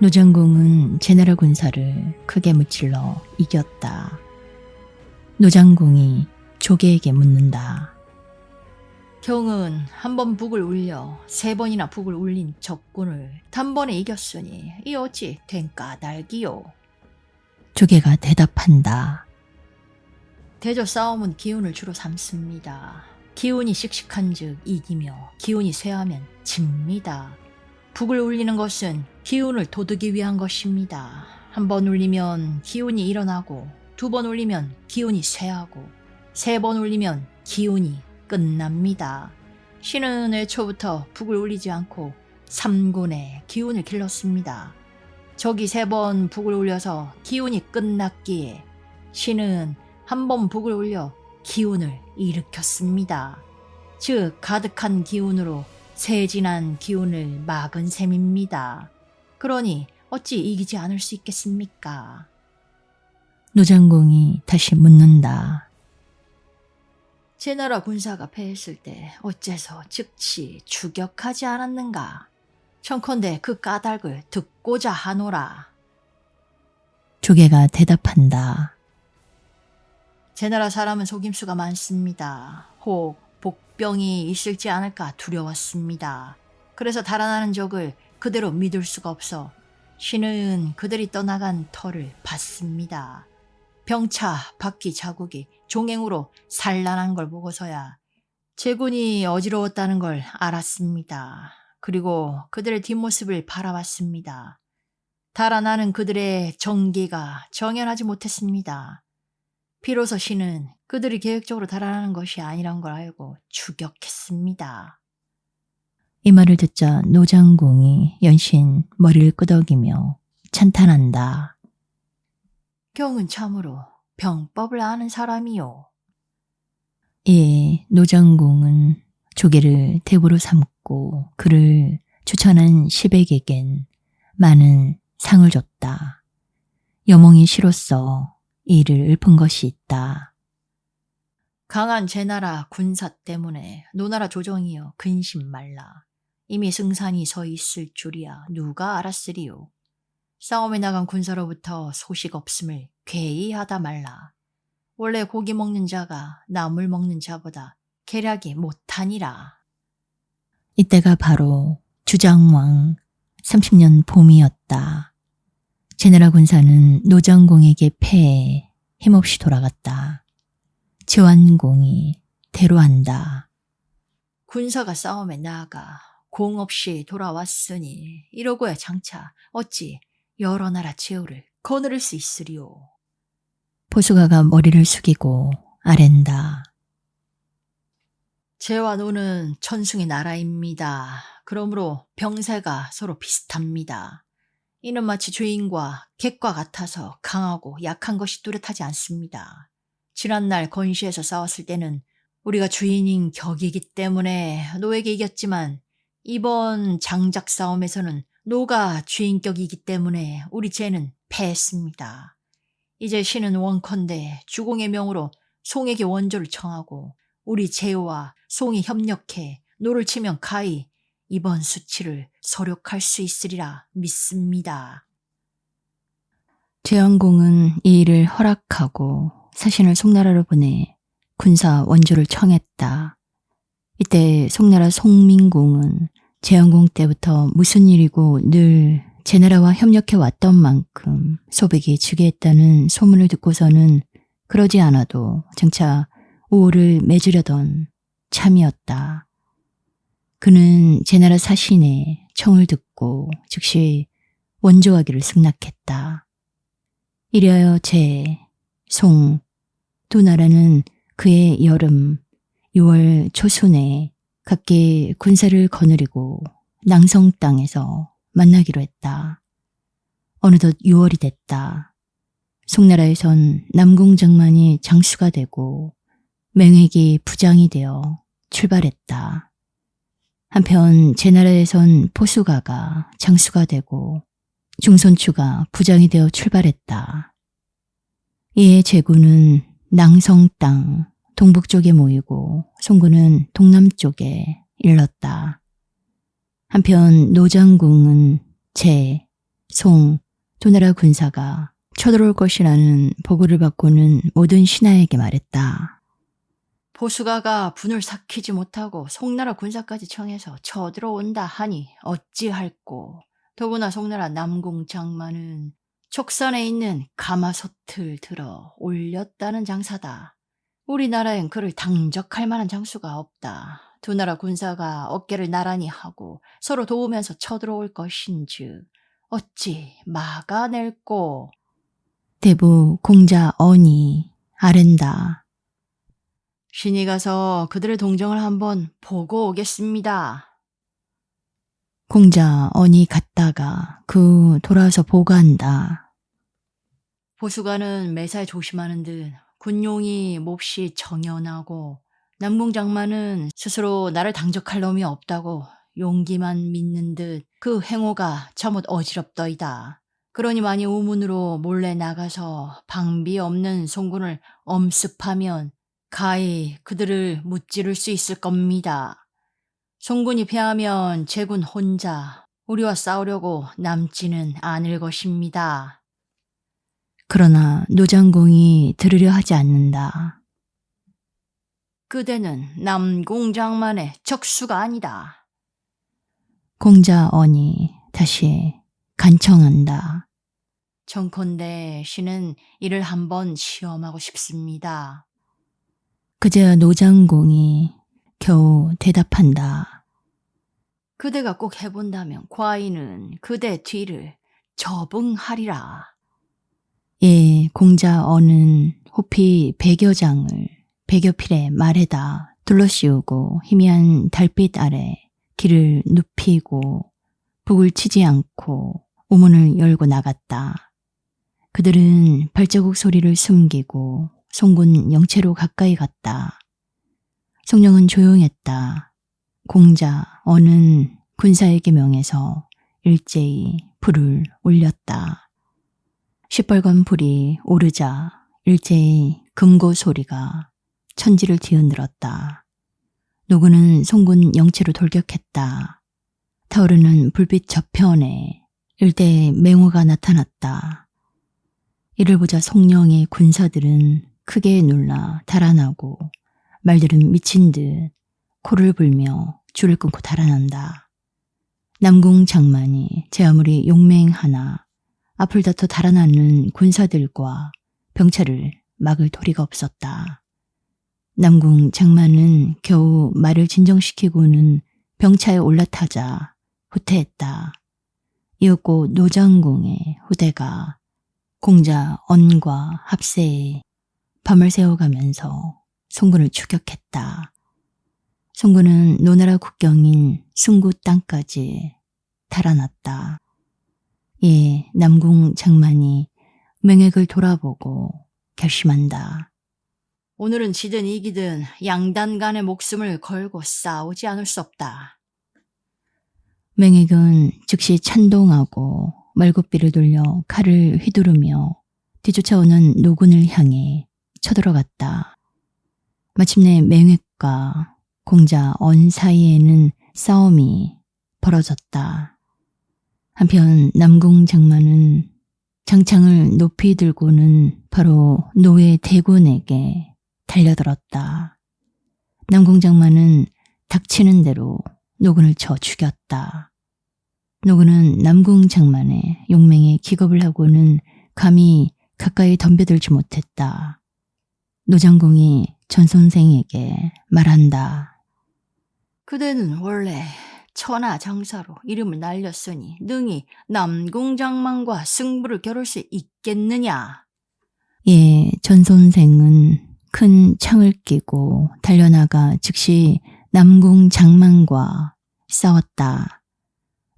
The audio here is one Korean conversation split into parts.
노장공은 제나라 군사를 크게 무찔러 이겼다. 노장공이 조계에게 묻는다. 경은 한 번 북을 울려 3번이나 북을 울린 적군을 단번에 이겼으니 이 어찌 된 까닭이요. 조계가 대답한다. 대저 싸움은 기운을 주로 삼습니다. 기운이 씩씩한 즉 이기며 기운이 쇠하면 집니다. 북을 울리는 것은 기운을 돋우기 위한 것입니다. 한 번 울리면 기운이 일어나고 2번 울리면 기운이 쇠하고 3번 울리면 기운이 끝납니다. 신은 애초부터 북을 울리지 않고 3군의 기운을 길렀습니다. 적이 3번 북을 울려서 기운이 끝났기에 신은 한 번 북을 울려 기운을 일으켰습니다. 즉 가득한 기운으로 세진한 기운을 막은 셈입니다. 그러니 어찌 이기지 않을 수 있겠습니까? 노장공이 다시 묻는다. 제나라 군사가 패했을 때 어째서 즉시 추격하지 않았는가? 청컨대 그 까닭을 듣고자 하노라. 조계가 대답한다. 제나라 사람은 속임수가 많습니다. 혹 복병이 있을지 않을까 두려웠습니다. 그래서 달아나는 적을 그대로 믿을 수가 없어 신은 그들이 떠나간 터를 봤습니다. 병차, 바퀴 자국이 종행으로 산란한 걸 보고서야 제군이 어지러웠다는 걸 알았습니다. 그리고 그들의 뒷모습을 바라봤습니다. 달아나는 그들의 정기가 정연하지 못했습니다. 비로소 신은 그들이 계획적으로 달아나는 것이 아니란 걸 알고 추격했습니다. 이 말을 듣자 노장공이 연신 머리를 끄덕이며 찬탄한다. 경은 참으로 병법을 아는 사람이요. 이에 노장공은 조계를 대구로 삼고 그를 추천한 시백에겐 많은 상을 줬다. 여몽이 시로써 이를 읊은 것이 있다. 강한 제나라 군사 때문에 노나라 조정이여 근심 말라. 이미 승산이 서 있을 줄이야 누가 알았으리요. 싸움에 나간 군사로부터 소식 없음을 괴이하다 말라. 원래 고기 먹는 자가 나물 먹는 자보다 계략이 못하니라. 이때가 바로 주장왕 30년 봄이었다. 제나라 군사는 노장공에게 패해 힘없이 돌아갔다. 제완공이 대로한다. 군사가 싸움에 나아가 공 없이 돌아왔으니 이러고야 장차 어찌 여러 나라 제후를 거느릴 수 있으리요. 포수가가 머리를 숙이고 아랜다. 제와 노는 천승의 나라입니다. 그러므로 병세가 서로 비슷합니다. 이는 마치 주인과 객과 같아서 강하고 약한 것이 뚜렷하지 않습니다. 지난날 건시에서 싸웠을 때는 우리가 주인인 격이기 때문에 노에게 이겼지만 이번 장작 싸움에서는 노가 주인격이기 때문에 우리 제는 패했습니다. 이제 신은 원컨대 주공의 명으로 송에게 원조를 청하고 우리 제와 송이 협력해 노를 치면 가히 이번 수치를 서력할 수 있으리라 믿습니다. 제왕공은 이 일을 허락하고 사신을 송나라로 보내 군사 원조를 청했다. 이때 송나라 송민공은 제왕공 때부터 무슨 일이고 늘 제나라와 협력해 왔던 만큼 소백이 즉위했다는 소문을 듣고서는 그러지 않아도 장차 우호를 맺으려던 참이었다. 그는 제나라 사신의 청을 듣고 즉시 원조하기를 승낙했다. 이리하여 제, 송 두 나라는 그해 여름 6월 초순에 각기 군사를 거느리고 낭성 땅에서 만나기로 했다. 어느덧 6월이 됐다. 송나라에선 남궁장만이 장수가 되고 맹획이 부장이 되어 출발했다. 한편 제나라에선 포수가가 장수가 되고 중손추가 부장이 되어 출발했다. 이에 제군은 낭성 땅 동북쪽에 모이고 송군은 동남쪽에 일렀다. 한편 노장궁은 제, 송, 두 나라 군사가 쳐들어올 것이라는 보고를 받고는 모든 신하에게 말했다. 보수가가 분을 삭히지 못하고 송나라 군사까지 청해서 쳐들어온다 하니 어찌할꼬. 더구나 송나라 남궁 장만은 촉산에 있는 가마솥을 들어 올렸다는 장사다. 우리나라엔 그를 당적할 만한 장수가 없다. 두 나라 군사가 어깨를 나란히 하고 서로 도우면서 쳐들어올 것인즉 어찌 막아낼꼬. 대부 공자 언이 아랜다. 신이 가서 그들의 동정을 한번 보고 오겠습니다. 공자 언이 갔다가 그 돌아와서 보고한다. 보수가는 매사에 조심하는 듯 군용이 몹시 정연하고 남궁장만은 스스로 나를 당적할 놈이 없다고 용기만 믿는 듯 그 행호가 참못 어지럽더이다. 그러니 만이 우문으로 몰래 나가서 방비 없는 송군을 엄습하면 가히 그들을 무찌를 수 있을 겁니다. 송군이 패하면 제군 혼자 우리와 싸우려고 남지는 않을 것입니다. 그러나 노장공이 들으려 하지 않는다. 그대는 남궁장만의 적수가 아니다. 공자 언이 다시 간청한다. 청컨대 신은 이를 한번 시험하고 싶습니다. 그제야 노장공이 겨우 대답한다. 그대가 꼭 해본다면 과인은 그대 뒤를 접응하리라. 예, 공자 언은 호피 100여 장을 100여 필의 말에다 둘러씌우고 희미한 달빛 아래 길을 눕히고 북을 치지 않고 우문을 열고 나갔다. 그들은 발자국 소리를 숨기고 송군 영체로 가까이 갔다. 성령은 조용했다. 공자 언은 군사에게 명해서 일제히 불을 올렸다. 시뻘건 불이 오르자 일제히 금고 소리가 천지를 뒤흔들었다. 노군은 송군 영체로 돌격했다. 타오르는 불빛 저편에 일대의 맹호가 나타났다. 이를 보자 송령의 군사들은 크게 놀라 달아나고 말들은 미친 듯 코를 불며 줄을 끊고 달아난다. 남궁 장만이 제 아무리 용맹하나 앞을 다퉈 달아나는 군사들과 병차를 막을 도리가 없었다. 남궁 장만은 겨우 말을 진정시키고는 병차에 올라타자 후퇴했다. 이윽고 노장공의 후대가 공자 언과 합세에 밤을 새워가면서 송군을 추격했다. 송군은 노나라 국경인 승구 땅까지 달아났다. 예, 남궁 장만이 맹액을 돌아보고 결심한다. 오늘은 지든 이기든 양단 간의 목숨을 걸고 싸우지 않을 수 없다. 맹액은 즉시 찬동하고 말굽비를 돌려 칼을 휘두르며 뒤쫓아오는 노군을 향해 쳐들어갔다. 마침내 맹액과 공자 언 사이에는 싸움이 벌어졌다. 한편 남궁 장만은 장창을 높이 들고는 바로 노의 대군에게 달려들었다. 남궁 장만은 닥치는 대로 노군을 쳐 죽였다. 노군은 남궁 장만의 용맹에 기겁을 하고는 감히 가까이 덤벼들지 못했다. 노장공이 전선생에게 말한다. 그대는 원래 천하장사로 이름을 날렸으니 능히 남궁장만과 승부를 겨룰 수 있겠느냐? 예, 전선생은 큰 창을 끼고 달려나가 즉시 남궁 장만과 싸웠다.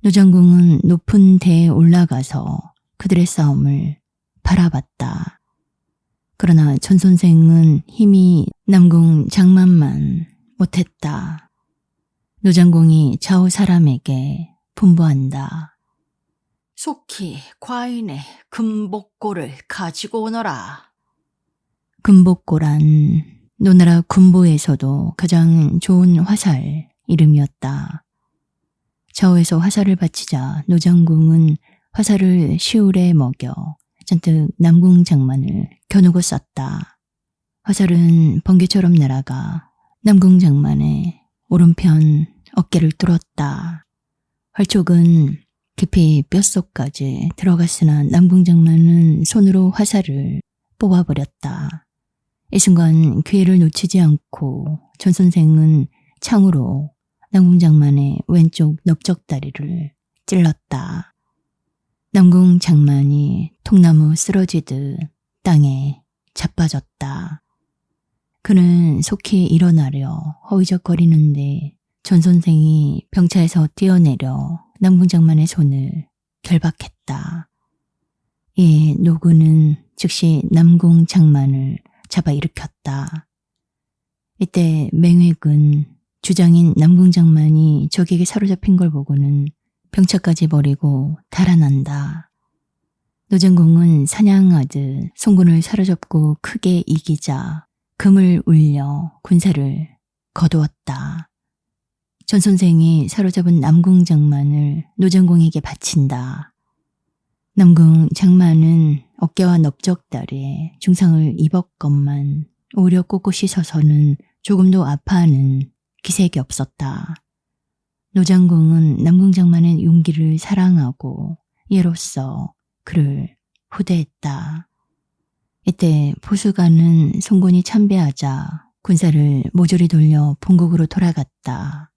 노장공은 높은 대에 올라가서 그들의 싸움을 바라봤다. 그러나 전선생은 힘이 남궁 장만만 못했다. 노장공이 좌우 사람에게 분부한다. 속히 과인의 금복고를 가지고 오너라. 금복고란 노나라 군보에서도 가장 좋은 화살 이름이었다. 좌우에서 화살을 바치자 노장공은 화살을 시울에 먹여 잔뜩 남궁 장만을 겨누고 쐈다. 화살은 번개처럼 날아가 남궁 장만의 오른편 어깨를 뚫었다. 활촉은 깊이 뼛속까지 들어갔으나 남궁 장만은 손으로 화살을 뽑아버렸다. 이 순간 기회를 놓치지 않고 전 선생은 창으로 남궁 장만의 왼쪽 넓적다리를 찔렀다. 남궁 장만이 통나무 쓰러지듯 땅에 자빠졌다. 그는 속히 일어나려 허위적거리는데 전 선생이 병차에서 뛰어내려 남궁 장만의 손을 결박했다. 이에 노구는 즉시 남궁 장만을 잡아 일으켰다. 이때 맹획은 주장인 남궁 장만이 적에게 사로잡힌 걸 보고는 병차까지 버리고 달아난다. 노장공은 사냥하듯 송군을 사로잡고 크게 이기자 금을 울려 군사를 거두었다. 전 선생이 사로잡은 남궁 장만을 노장공에게 바친다. 남궁 장만은 어깨와 넓적다리에 중상을 입었건만 오히려 꼿꼿이 서서는 조금도 아파하는 기색이 없었다. 노장공은 남궁 장만의 용기를 사랑하고 이로써 그를 후대했다. 이때 포수가는 송군이 참배하자 군사를 모조리 돌려 본국으로 돌아갔다.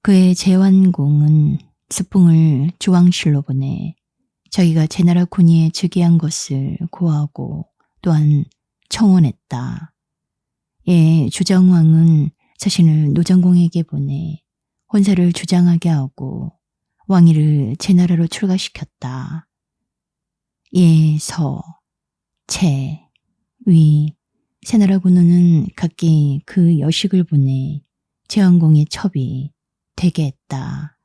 그의 제완공은 스풍을 주왕실로 보내 자기가 제나라 군의에 즉위한 것을 고하고 또한 청혼했다. 이에 주정왕은 자신을 노장공에게 보내 혼사를 주장하게 하고 왕위를 제나라로 출가시켰다. 예, 서, 채, 위, 세 나라 군우는 각기 그 여식을 보내 제왕공의 첩이 되게 했다.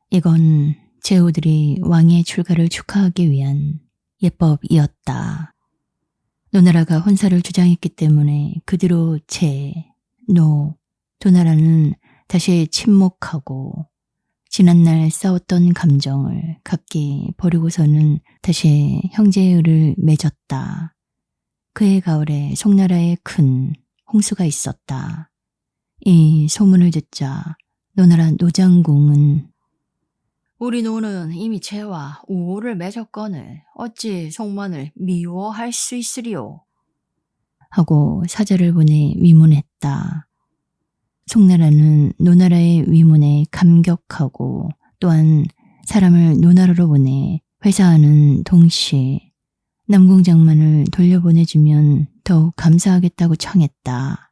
이건 제후들이 왕의 출가를 축하하기 위한 예법이었다. 노나라가 혼사를 주장했기 때문에 그대로 제, 노, 두 나라는 다시 침묵하고 지난날 싸웠던 감정을 각기 버리고서는 다시 형제의를 맺었다. 그해 가을에 송나라에 큰 홍수가 있었다. 이 소문을 듣자 노나라 노장공은 우리 노는 이미 죄와 우호를 맺었거늘 어찌 송만을 미워할 수 있으리요. 하고 사자를 보내 위문했다. 송나라는 노나라의 위문에 감격하고 또한 사람을 노나라로 보내 회사하는 동시에 남궁 장만을 돌려보내주면 더욱 감사하겠다고 청했다.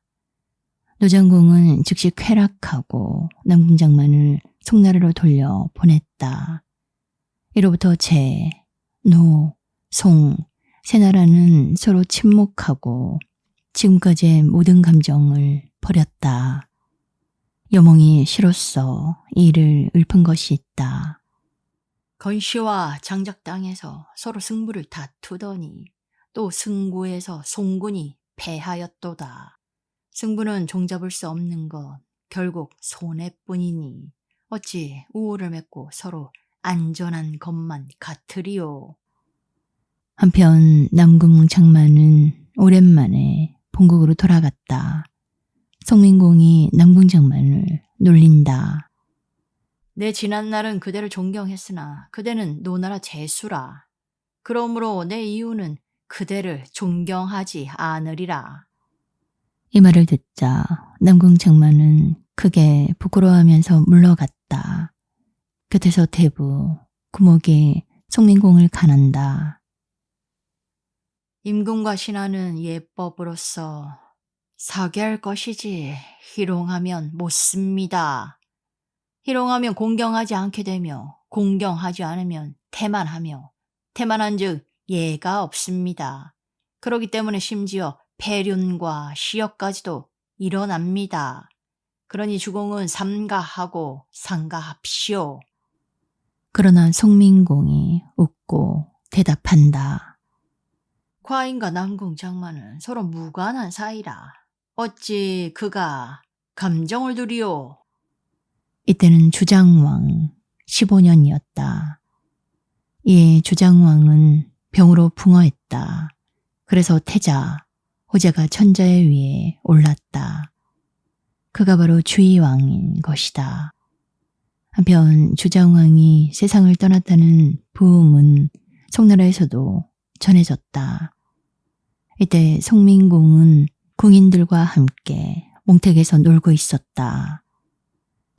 노장공은 즉시 쾌락하고 남궁 장만을 송나라로 돌려 보냈다. 이로부터 제, 노, 송, 세 나라는 서로 침묵하고 지금까지의 모든 감정을 버렸다. 여몽이 시로써 이 일을 읊은 것이 있다. 건시와 장작 땅에서 서로 승부를 다투더니 또 승부에서 송군이 패하였도다. 승부는 종잡을 수 없는 것, 결국 손해뿐이니 어찌 우호를 맺고 서로 안전한 것만 같으리요. 한편 남궁 장만은 오랜만에 본국으로 돌아갔다. 송민공이 남궁 장만을 놀린다. 내 지난날은 그대를 존경했으나 그대는 노나라 제수라. 그러므로 내 이유는 그대를 존경하지 않으리라. 이 말을 듣자 남궁 장만은 크게 부끄러워하면서 물러갔다. 곁에서 대부 구목이 송민공을 간한다. 임금과 신하는 예법으로서 사괴할 것이지 희롱하면 못 씁니다. 희롱하면 공경하지 않게 되며 공경하지 않으면 태만하며 태만한즉 예가 없습니다. 그렇기 때문에 심지어 폐륜과 시역까지도 일어납니다. 그러니 주공은 삼가하고 상가합시오. 그러나 송민공이 웃고 대답한다. 과인과 남궁 장만은 서로 무관한 사이라. 어찌 그가 감정을 두리오. 이때는 주장왕 15년이었다. 이에 주장왕은 병으로 붕어했다. 그래서 태자, 호재가 천자에 위에 올랐다. 그가 바로 주의왕인 것이다. 한편 주장왕이 세상을 떠났다는 부음은 송나라에서도 전해졌다. 이때 송민공은 궁인들과 함께 몽택에서 놀고 있었다.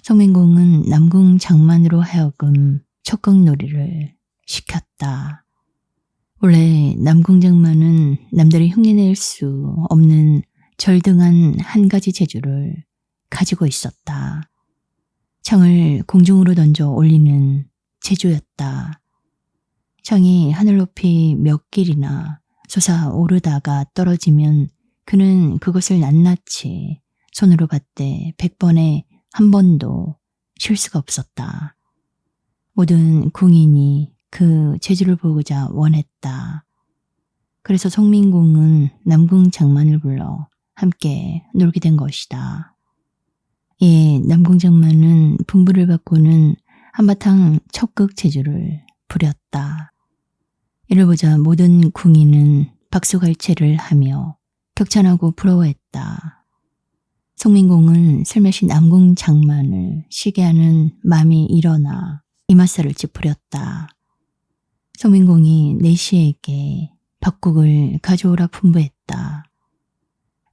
송민공은 남궁 장만으로 하여금 촉각놀이를 시켰다. 원래 남궁 장만은 남들이 흉내낼 수 없는 절등한 한 가지 재주를 가지고 있었다. 창을 공중으로 던져 올리는 재주였다. 창이 하늘 높이 몇 길이나 솟아오르다가 떨어지면 그는 그것을 낱낱이 손으로 받되 100번에 한 번도 쉴 수가 없었다. 모든 궁인이 그 재주를 보고자 원했다. 그래서 송민공은 남궁 장만을 불러 함께 놀게 된 것이다. 이에 남궁 장만은 분부를 받고는 한바탕 척극 재주를 부렸다. 이를 보자 모든 궁인은 박수갈채를 하며 격찬하고 부러워했다. 송민공은 슬며시 남궁 장만을 시게 하는 맘이 일어나 이맛살을 찌푸렸다. 송민공이 내시에게 박국을 가져오라 분부했다.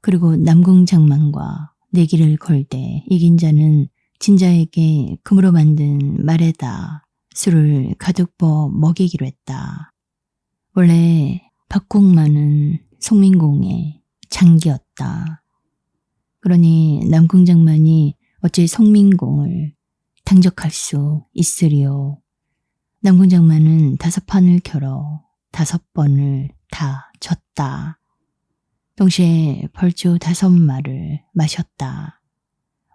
그리고 남궁 장만과 내기를 걸되 이긴 자는 진자에게 금으로 만든 말에다 술을 가득 부어 먹이기로 했다. 원래 박국만은 송민공의 장기였다. 그러니 남궁 장만이 어찌 송민공을 당적할 수 있으리요. 남궁 장만은 5판을 겨뤄 5번을 다 졌다. 동시에 벌주 5마를 마셨다.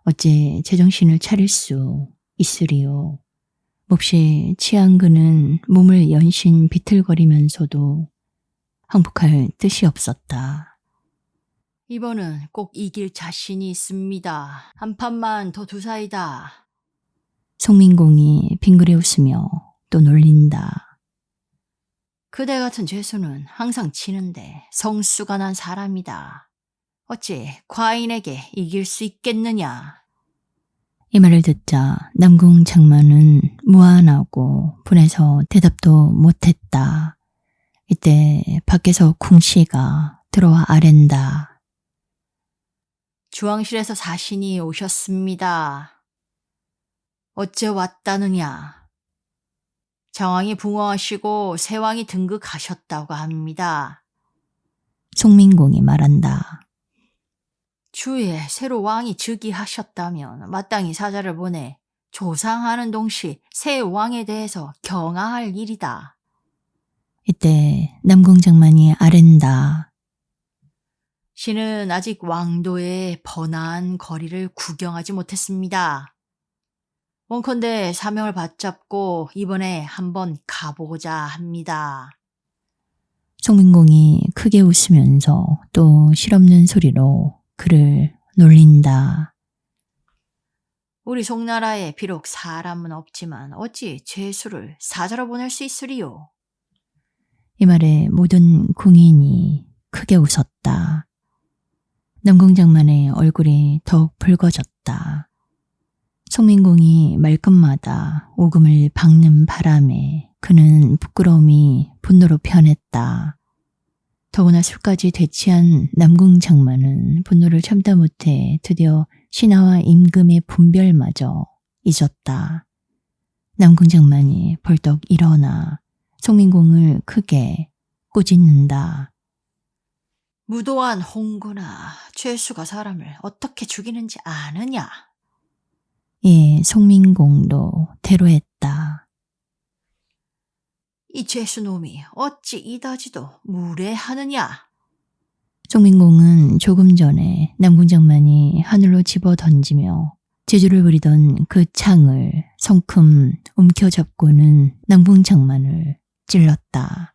어찌 제정신을 차릴 수 있으리요. 몹시 취한 그는 몸을 연신 비틀거리면서도 항복할 뜻이 없었다. 이번은 꼭 이길 자신이 있습니다. 한 판만 더 두사이다. 송민공이 빙그레 웃으며 또 놀린다. 그대 같은 죄수는 항상 지는데 성수가 난 사람이다. 어찌 과인에게 이길 수 있겠느냐? 이 말을 듣자 남궁 장만은 무안하고 분해서 대답도 못했다. 이때 밖에서 궁씨가 들어와 아랜다. 주왕실에서 사신이 오셨습니다. 어째 왔다느냐? 정왕이 붕어하시고 세왕이 등극하셨다고 합니다. 송민공이 말한다. 주위에 새로 왕이 즉위하셨다면 마땅히 사자를 보내 조상하는 동시 새 왕에 대해서 경하할 일이다. 이때 남궁 장만이 아랜다. 신은 아직 왕도의 번화한 거리를 구경하지 못했습니다. 원컨대 사명을 받잡고 이번에 한번 가보고자 합니다. 송민공이 크게 웃으면서 또 실없는 소리로 그를 놀린다. 우리 송나라에 비록 사람은 없지만 어찌 죄수를 사자로 보낼 수 있으리요? 이 말에 모든 궁인이 크게 웃었다. 남궁 장만의 얼굴이 더욱 붉어졌다. 송민공이 말끝마다 오금을 박는 바람에 그는 부끄러움이 분노로 변했다. 더구나 술까지 되취한 남궁 장만은 분노를 참다 못해 드디어 신하와 임금의 분별마저 잊었다. 남궁 장만이 벌떡 일어나 송민공을 크게 꾸짖는다. 무도한 홍구나, 죄수가 사람을 어떻게 죽이는지 아느냐? 예, 송민공도 대로했다. 이 죄수놈이 어찌 이다지도 무례하느냐? 송민공은 조금 전에 남궁 장만이 하늘로 집어 던지며 재주를 부리던 그 창을 성큼 움켜잡고는 남궁 장만을 찔렀다.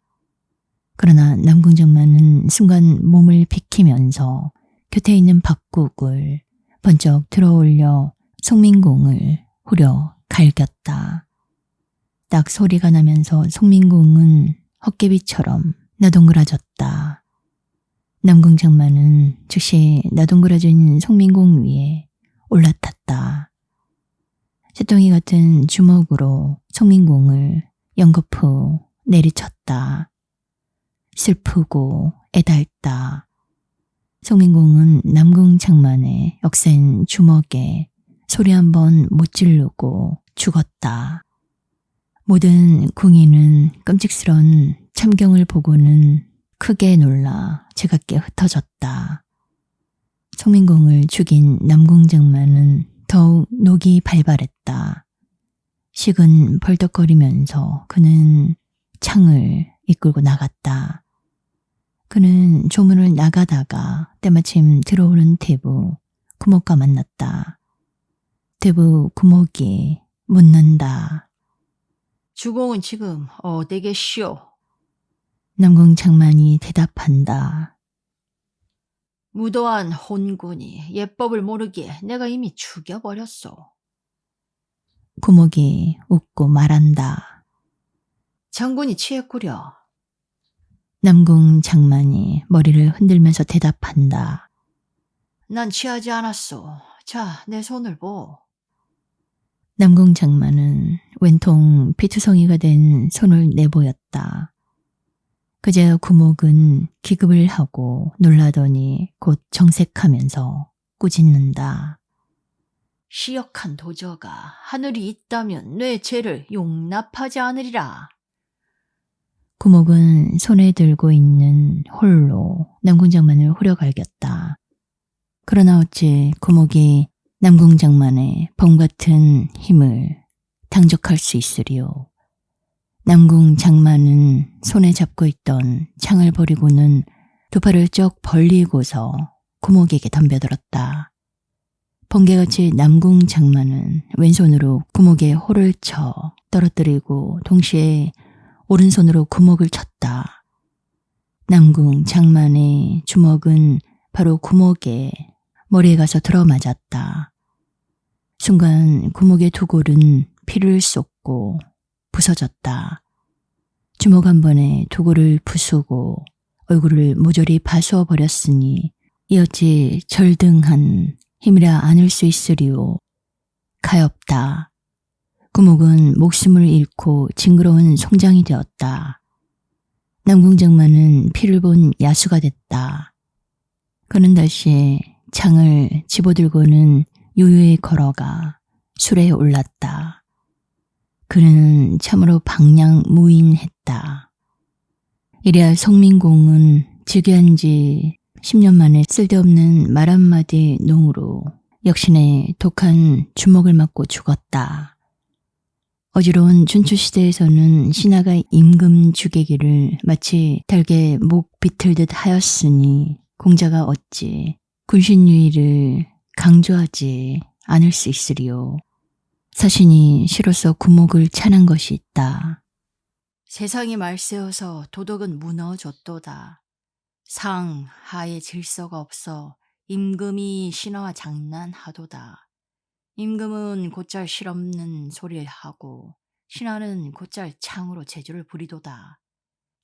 그러나 남궁 장만은 순간 몸을 비키면서 곁에 있는 박국을 번쩍 들어올려 송민공을 후려 갈겼다. 딱 소리가 나면서 송민공은 헛개비처럼 나동그라졌다. 남궁장만은 즉시 나동그라진 송민공 위에 올라탔다. 새똥이 같은 주먹으로 송민공을 연거푸 내리쳤다. 슬프고 애달다. 송민공은 남궁장만의 억센 주먹에 소리 한번 못 지르고 죽었다. 모든 궁인은 끔찍스런 참경을 보고는 크게 놀라 제각게 흩어졌다. 송민공을 죽인 남궁장만은 더욱 녹이 발발했다. 식은 벌떡거리면서 그는 창을 이끌고 나갔다. 그는 조문을 나가다가 때마침 들어오는 대부 구목과 만났다. 대부 구목이 묻는다. 주공은 지금 어디 계시오? 남궁장만이 대답한다. 무도한 혼군이 예법을 모르기에 내가 이미 죽여버렸소. 구목이 웃고 말한다. 장군이 취했구려. 남궁장만이 머리를 흔들면서 대답한다. 난 취하지 않았소. 자, 내 손을 보. 남궁장만은 왼통 피투성이가 된 손을 내보였다. 그제야 구목은 기급을 하고 놀라더니 곧 정색하면서 꾸짖는다. 시역한 도저가 하늘이 있다면 내 죄를 용납하지 않으리라. 구목은 손에 들고 있는 홀로 남궁장만을 후려갈겼다. 그러나 어찌 구목이 남궁장만의 범같은 힘을 당적할 수 있으리요. 남궁장만은 손에 잡고 있던 창을 버리고는 두 팔을 쩍 벌리고서 구목에게 덤벼들었다. 번개같이 남궁장만은 왼손으로 구목에 홀을 쳐 떨어뜨리고 동시에 오른손으로 구목을 쳤다. 남궁장만의 주먹은 바로 구목에 머리에 가서 들어맞았다. 순간 구목의 두 골은 피를 쏟고 부서졌다. 주먹 한 번에 두 골을 부수고 얼굴을 모조리 파수어 버렸으니 이 어찌 절등한 힘이라 안을 수 있으리요. 가엾다. 구목은 목숨을 잃고 징그러운 송장이 되었다. 남궁장만은 피를 본 야수가 됐다. 그는 다시 창을 집어들고는 유유히 걸어가 수레에 올랐다. 그는 참으로 방향무인했다. 이래야 송민공은 즉위한 지 10년 만에 쓸데없는 말 한마디 농으로 역신의 독한 주먹을 맞고 죽었다. 어지러운 춘추시대에서는 신하가 임금 죽이기를 마치 달게 목 비틀듯 하였으니 공자가 어찌 군신유의를 강조하지 않을 수 있으리요. 사신이 시로서 구목을 찬한 것이 있다. 세상이 말세어서 도덕은 무너졌도다. 상, 하의 질서가 없어 임금이 신하와 장난하도다. 임금은 곧잘 실없는 소리를 하고 신하는 곧잘 창으로 재주를 부리도다.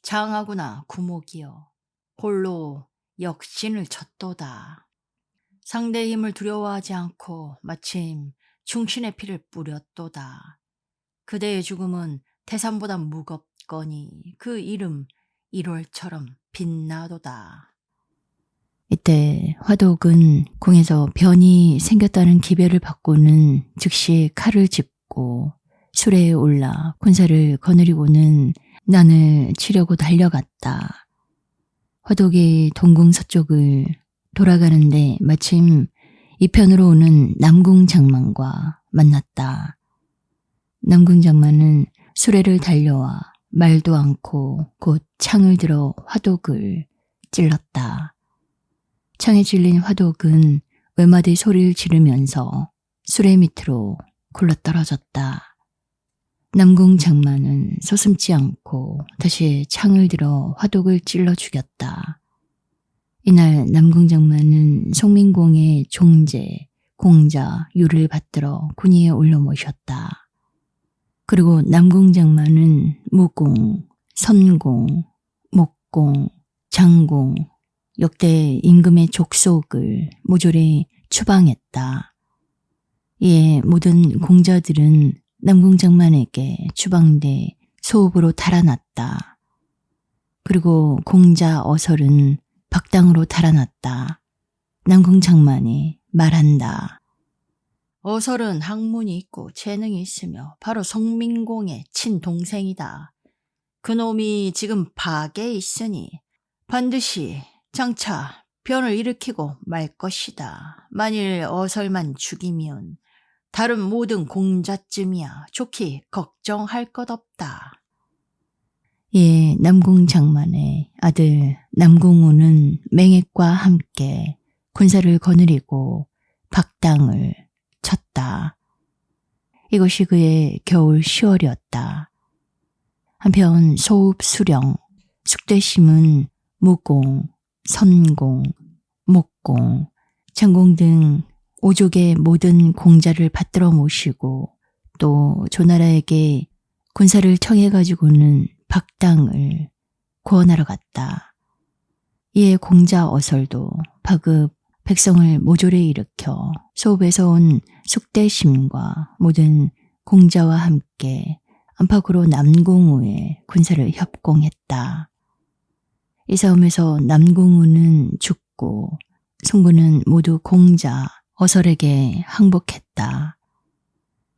장하구나 구목이여 홀로 역신을 쳤도다. 상대의 힘을 두려워하지 않고 마침 충신의 피를 뿌렸도다. 그대의 죽음은 태산보다 무겁거니 그 이름 1월처럼 빛나도다. 이때 화독은 궁에서 변이 생겼다는 기별을 받고는 즉시 칼을 짚고 수레에 올라 군사를 거느리고는 난을 치려고 달려갔다. 화독이 동궁서쪽을 돌아가는데 마침 이편으로 오는 남궁장만과 만났다. 남궁장만은 수레를 달려와 말도 않고 곧 창을 들어 화독을 찔렀다. 창에 찔린 화독은 외마디 소리를 지르면서 수레 밑으로 굴러떨어졌다. 남궁장만은 서슴지 않고 다시 창을 들어 화독을 찔러 죽였다. 이날 남궁장만은 송민공의 종제, 공자, 유를 받들어 군위에 올려 모셨다. 그리고 남궁 장만은 무공, 선공, 목공, 장공, 역대 임금의 족속을 모조리 추방했다. 이에 모든 공자들은 남궁 장만에게 추방돼 소읍으로 달아났다. 그리고 공자 어설은 박당으로 달아났다. 남궁 장만이 말한다. 어설은 학문이 있고 재능이 있으며 바로 성민공의 친동생이다. 그놈이 지금 박에 있으니 반드시 장차 변을 일으키고 말 것이다. 만일 어설만 죽이면 다른 모든 공자쯤이야 좋게 걱정할 것 없다. 예, 남궁 장만의 아들 남궁우는 맹액과 함께 군사를 거느리고 박당을 쳤다. 이것이 그의 겨울 10월이었다. 한편 소읍 수령, 숙대심은 무공, 선공, 목공, 장공 등 오족의 모든 공자를 받들어 모시고 또 조나라에게 군사를 청해가지고는 박당을 구원하러 갔다. 이에 공자 어설도 파급 백성을 모조리 일으켜 소읍에서 온 숙대심과 모든 공자와 함께 안팎으로 남궁우의 군사를 협공했다. 이 싸움에서 남궁우는 죽고 송군은 모두 공자 어설에게 항복했다.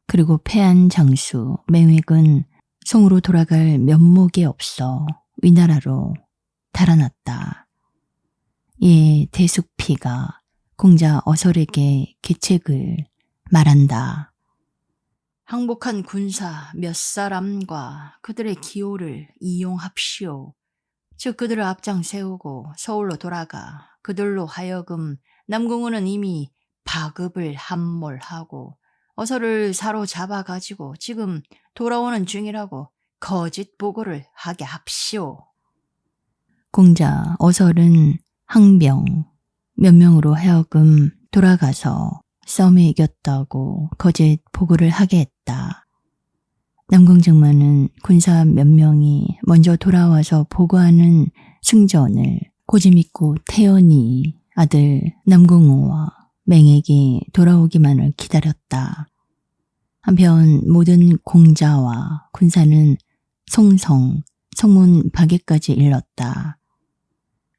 그리고 패한 장수 맹획은 송으로 돌아갈 면목이 없어 위나라로 달아났다. 이에 대숙피가 공자 어설에게 계책을 말한다. 항복한 군사 몇 사람과 그들의 기호를 이용합시오. 즉 그들을 앞장 세우고 서울로 돌아가 그들로 하여금 남궁우는 이미 파급을 함몰하고 어설을 사로잡아가지고 지금 돌아오는 중이라고 거짓 보고를 하게 합시오. 공자 어설은 항병 몇 명으로 하여금 돌아가서 싸움에 이겼다고 거짓 보고를 하게 했다. 남궁 장만은 군사 몇 명이 먼저 돌아와서 보고하는 승전을 고지믿고 태연히 아들 남궁우와 맹액이 돌아오기만을 기다렸다. 한편 모든 공자와 군사는 송성, 성문 밖에까지 일렀다.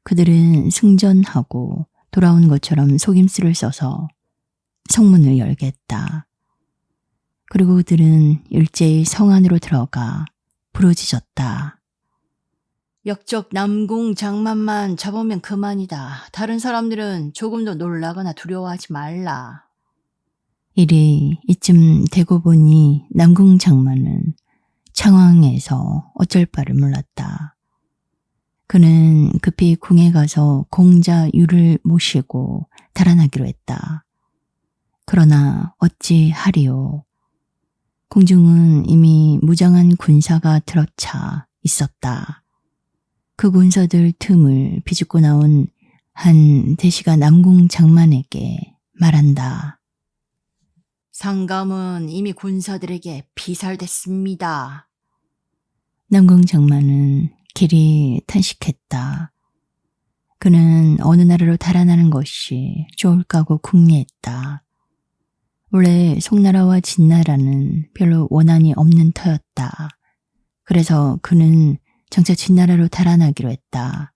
그들은 승전하고 돌아온 것처럼 속임수를 써서 성문을 열겠다. 그리고 그들은 일제히 성 안으로 들어가 부르짖었다. 역적 남궁 장만만 잡으면 그만이다. 다른 사람들은 조금도 놀라거나 두려워하지 말라. 일이 이쯤 되고 보니 남궁 장만은 창왕에서 어쩔 바를 몰랐다. 그는 급히 궁에 가서 공자 유를 모시고 달아나기로 했다. 그러나 어찌하리요. 궁중은 이미 무장한 군사가 들어차 있었다. 그 군사들 틈을 비집고 나온 한 대시가 남궁 장만에게 말한다. 상감은 이미 군사들에게 피살됐습니다. 남궁 장만은 길이 탄식했다. 그는 어느 나라로 달아나는 것이 좋을까고 궁리했다. 원래 송나라와 진나라는 별로 원한이 없는 터였다. 그래서 그는 장차 진나라로 달아나기로 했다.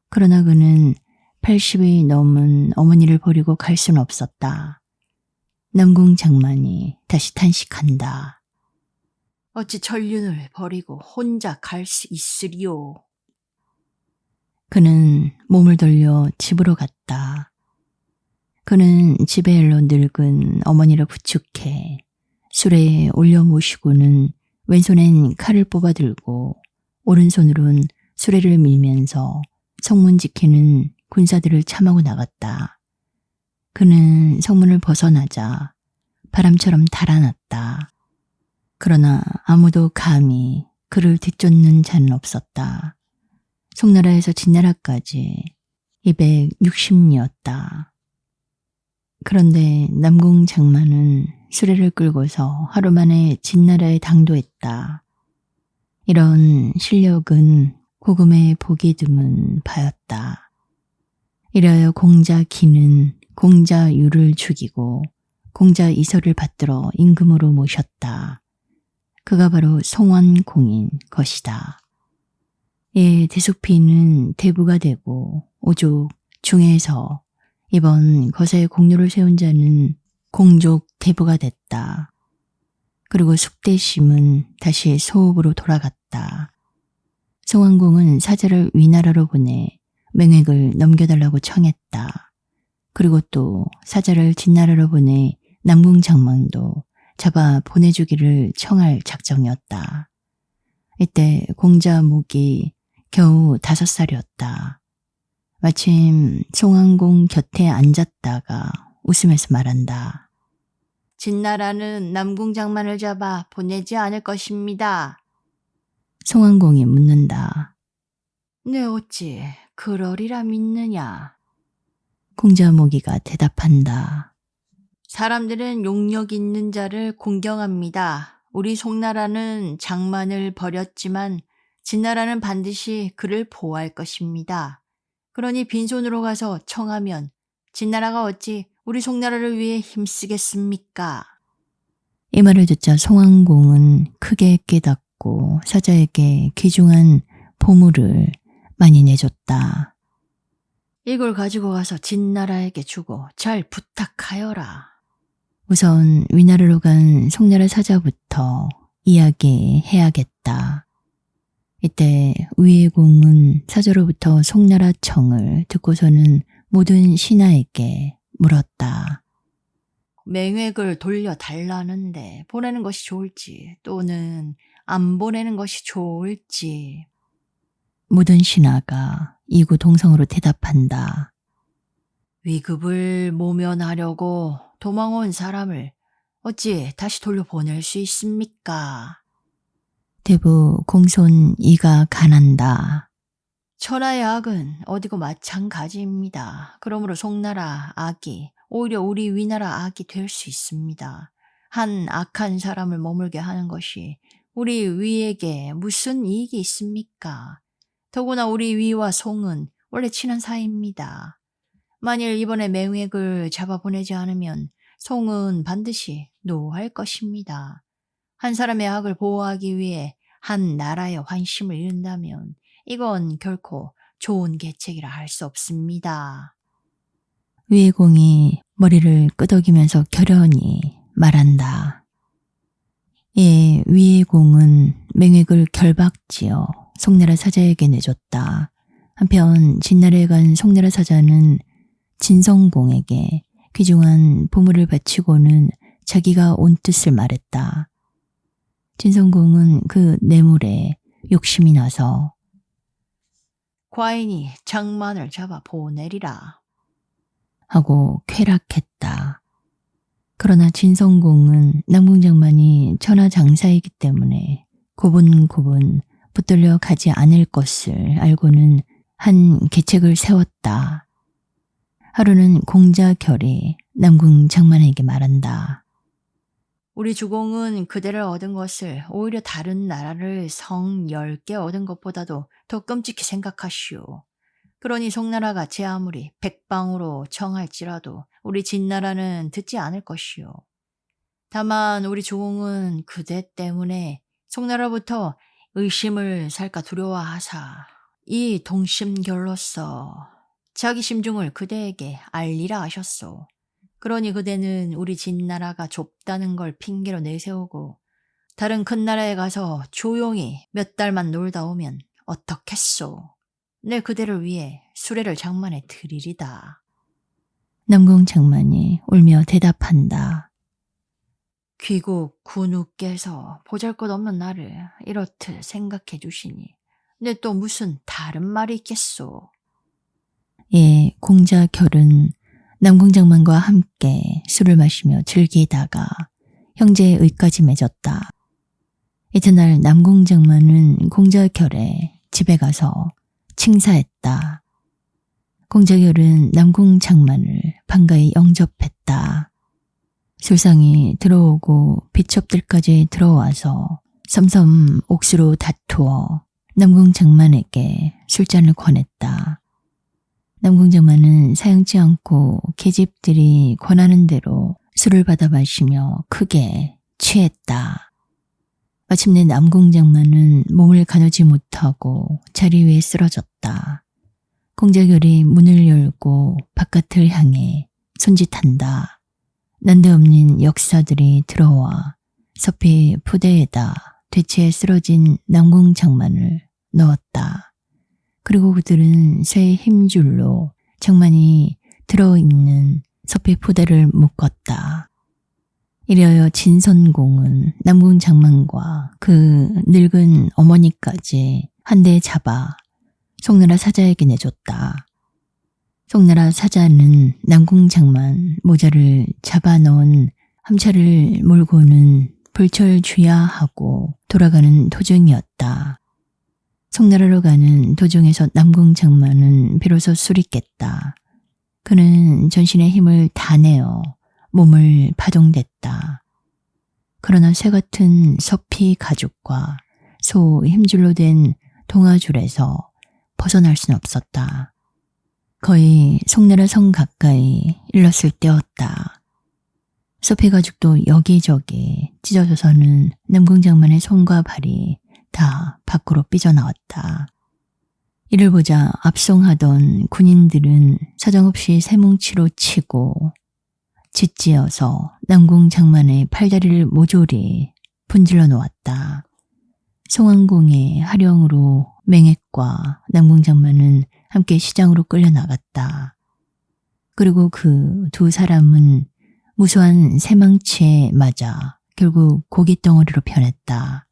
그러나 그는 80이 넘은 어머니를 버리고 갈 수는 없었다. 남궁 장만이 다시 탄식한다. 어찌 전륜을 버리고 혼자 갈 수 있으리요. 그는 몸을 돌려 집으로 갔다. 그는 집에 일러 늙은 어머니를 부축해 수레에 올려 모시고는 왼손엔 칼을 뽑아 들고 오른손으론 수레를 밀면서 성문 지키는 군사들을 참하고 나갔다. 그는 성문을 벗어나자 바람처럼 달아났다. 그러나 아무도 감히 그를 뒤쫓는 자는 없었다. 송나라에서 진나라까지 260리였다. 그런데 남궁 장만은 수레를 끌고서 하루 만에 진나라에 당도했다. 이런 실력은 고금의 보기 드문 바였다. 이라여 공자 기는 공자 유를 죽이고 공자 이서를 받들어 임금으로 모셨다. 그가 바로 송원공인 것이다. 예, 대숙피는 대부가 되고 오족 중에서 이번 거세에 공로를 세운 자는 공족 대부가 됐다. 그리고 숙대심은 다시 소읍으로 돌아갔다. 송원공은 사자를 위나라로 보내 맹획을 넘겨달라고 청했다. 그리고 또 사자를 진나라로 보내 남궁장망도 잡아 보내주기를 청할 작정이었다. 이때 공자 목이 겨우 5살이었다. 마침 송원공 곁에 앉았다가 웃으면서 말한다. 진나라는 남궁장만을 잡아 보내지 않을 것입니다. 송원공이 묻는다. 네, 어찌 그러리라 믿느냐? 공자 모기가 대답한다. 사람들은 용력 있는 자를 공경합니다. 우리 송나라는 장만을 버렸지만 진나라는 반드시 그를 보호할 것입니다. 그러니 빈손으로 가서 청하면 진나라가 어찌 우리 송나라를 위해 힘쓰겠습니까? 이 말을 듣자 송원공은 크게 깨닫고 사자에게 귀중한 보물을 많이 내줬다. 이걸 가지고 가서 진나라에게 주고 잘 부탁하여라. 우선 위나라로 간 송나라 사자부터 이야기해야겠다. 이때 위의공은 사자로부터 송나라 청을 듣고서는 모든 신하에게 물었다. 맹획을 돌려달라는데 보내는 것이 좋을지 또는 안 보내는 것이 좋을지. 모든 신하가 이구동성으로 대답한다. 위급을 모면하려고 도망온 사람을 어찌 다시 돌려보낼 수 있습니까? 대부 공손 이가 간한다. 천하의 악은 어디고 마찬가지입니다. 그러므로 송나라 악이 오히려 우리 위나라 악이 될 수 있습니다. 한 악한 사람을 머물게 하는 것이 우리 위에게 무슨 이익이 있습니까? 더구나 우리 위와 송은 원래 친한 사이입니다. 만일 이번에 맹획을 잡아보내지 않으면 송은 반드시 노할 것입니다. 한 사람의 악을 보호하기 위해 한 나라의 환심을 잃는다면 이건 결코 좋은 계책이라 할 수 없습니다. 위의공이 머리를 끄덕이면서 결연히 말한다. 예, 위의공은 맹획을 결박지어 송나라 사자에게 내줬다. 한편 진나라에 간 송나라 사자는 진성공에게 귀중한 보물을 바치고는 자기가 온 뜻을 말했다. 진성공은 그 뇌물에 욕심이 나서 과인이 장만을 잡아 보내리라 하고 쾌락했다. 그러나 진성공은 남궁장만이 천하장사이기 때문에 고분고분 붙들려 가지 않을 것을 알고는 한 계책을 세웠다. 하루는 공자결이 남궁장만에게 말한다. 우리 주공은 그대를 얻은 것을 오히려 다른 나라를 성 10개 얻은 것보다도 더 끔찍히 생각하시오. 그러니 송나라가 제 아무리 백방으로 청할지라도 우리 진나라는 듣지 않을 것이오. 다만 우리 주공은 그대 때문에 송나라부터 의심을 살까 두려워하사 이 동심결로서 자기 심중을 그대에게 알리라 하셨소. 그러니 그대는 우리 진나라가 좁다는 걸 핑계로 내세우고 다른 큰 나라에 가서 조용히 몇 달만 놀다 오면 어떻겠소? 내 그대를 위해 수레를 장만해 드리리다. 남궁장만이 울며 대답한다. 귀국 군우께서 보잘것없는 나를 이렇듯 생각해 주시니 내 또 무슨 다른 말이 있겠소? 예, 공자결은 남궁장만과 함께 술을 마시며 즐기다가 형제의 의까지 맺었다. 이튿날 남궁장만은 공자결의 집에 가서 칭사했다. 공자결은 남궁장만을 반가이 영접했다. 술상이 들어오고 비첩들까지 들어와서 섬섬 옥수로 다투어 남궁장만에게 술잔을 권했다. 남궁장만은 사양치 않고 계집들이 권하는 대로 술을 받아 마시며 크게 취했다. 마침내 남궁장만은 몸을 가누지 못하고 자리 위에 쓰러졌다. 공자결이 문을 열고 바깥을 향해 손짓한다. 난데없는 역사들이 들어와 서피 푸대에다 대체에 쓰러진 남궁장만을 넣었다. 그리고 그들은 쇠 힘줄로 장만이 들어있는 서피 푸대를 묶었다. 이래여 진선공은 남궁장만과 그 늙은 어머니까지 한데 잡아 송나라 사자에게 내줬다. 송나라 사자는 남궁장만 모자를 잡아 넣은 함차를 몰고는 불철주야하고 돌아가는 도중이었다. 송나라로 가는 도중에서 남궁장만은 비로소 술이 깼다. 그는 전신의 힘을 다 내어 몸을 파동댔다. 그러나 쇠 같은 서피 가죽과 소 힘줄로 된 동아줄에서 벗어날 순 없었다. 거의 송나라 성 가까이 일렀을 때였다. 서피 가죽도 여기저기 찢어져서는 남궁장만의 손과 발이 다 밖으로 삐져나왔다. 이를 보자 압송하던 군인들은 사정없이 새뭉치로 치고 짓지어서 남궁장만의 팔다리를 모조리 분질러 놓았다. 송환공의 하령으로 맹액과 남궁장만은 함께 시장으로 끌려나갔다. 그리고 그 두 사람은 무수한 새망치에 맞아 결국 고깃덩어리로 변했다.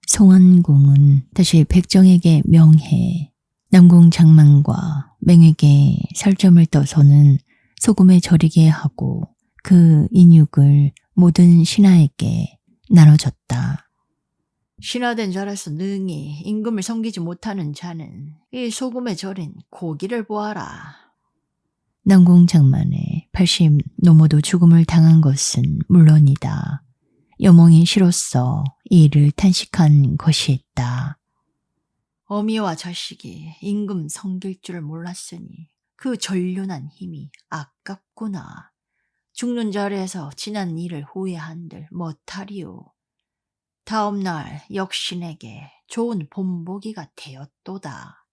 송환공은 다시 백정에게 명해 남궁장만과 맹에게 살점을 떠서는 소금에 절이게 하고 그 인육을 모든 신하에게 나눠줬다. 신하된 자라서 능히 임금을 섬기지 못하는 자는 이 소금에 절인 고기를 보아라. 남궁장만의 80 노모도 죽음을 당한 것은 물론이다. 여몽이 시로써 이 일을 탄식한 것이 있다. 어미와 자식이 임금 섬길 줄 몰랐으니 그 전륜한 힘이 아깝구나. 죽는 자리에서 지난 일을 후회한들 못하리오. 다음날 역신에게 좋은 본보기가 되었도다.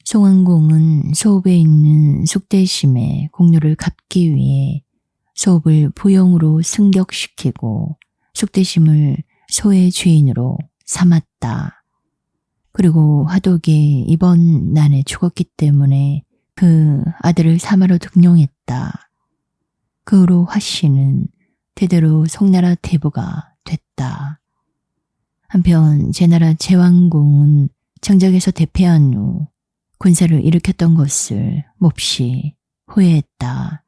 송환공은 소읍에 있는 숙대심의 공로를 갚기 위해 소읍을 부영으로 승격시키고 숙대심을 소의 주인으로 삼았다. 그리고 화독이 이번 난에 죽었기 때문에 그 아들을 사마로 등용했다. 그 후로 화씨는 대대로 송나라 대부가 됐다. 한편 제나라 제왕공은 정작에서 대패한 후 군사를 일으켰던 것을 몹시 후회했다.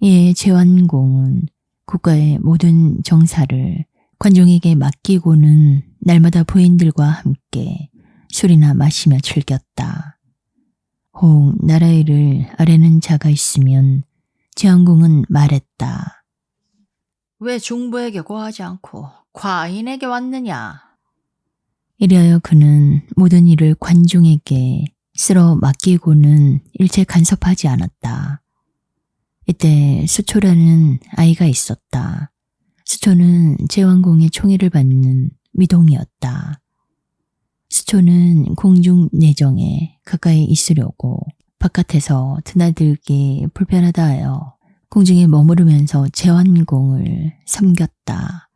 이에 제왕공은 국가의 모든 정사를 관종에게 맡기고는 날마다 부인들과 함께 술이나 마시며 즐겼다. 혹 나라의 일을 아뢰는 자가 있으면 제왕공은 말했다. 왜 중부에게 고하지 않고 과인에게 왔느냐? 이리하여 그는 모든 일을 관중에게 쓸어 맡기고는 일체 간섭하지 않았다. 이때 수초라는 아이가 있었다. 수초는 제왕공의 총애를 받는 미동이었다. 수초는 공중 내정에 가까이 있으려고 바깥에서 드나들기 불편하다 하여 공중에 머무르면서 제왕공을 섬겼다.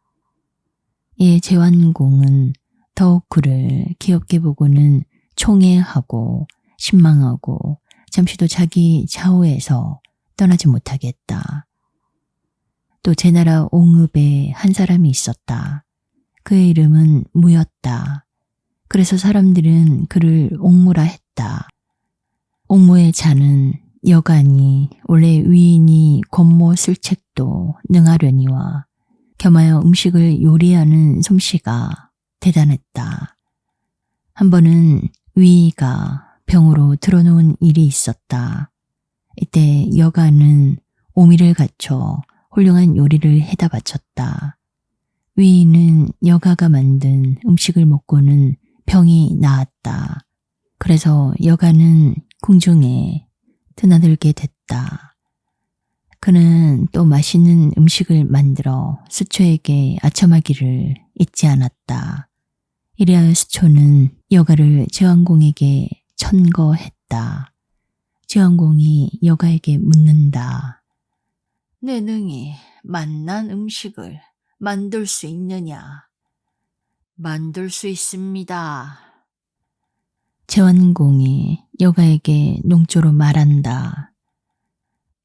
이에 제왕공은 더욱 그를 귀엽게 보고는 총애하고 신망하고 잠시도 자기 좌우에서 떠나지 못하게 했다. 또 제나라 옹읍에 한 사람이 있었다. 그의 이름은 무였다. 그래서 사람들은 그를 옥무라 했다. 옥무의 자는 여간이 원래 위인이 권모 쓸 책도 능하려니와 겸하여 음식을 요리하는 솜씨가 대단했다. 한 번은 위가 병으로 들어놓은 일이 있었다. 이때 여간은 오미를 갖춰 훌륭한 요리를 해다 바쳤다. 위인은 여가가 만든 음식을 먹고는 병이 나았다. 그래서 여가는 궁중에 드나들게 됐다. 그는 또 맛있는 음식을 만들어 수초에게 아첨하기를 잊지 않았다. 이래야 수초는 여가를 제왕공에게 천거했다. 제왕공이 여가에게 묻는다. 내 능히 맛난 음식을 만들 수 있느냐? 만들 수 있습니다. 제왕공이 여가에게 농조로 말한다.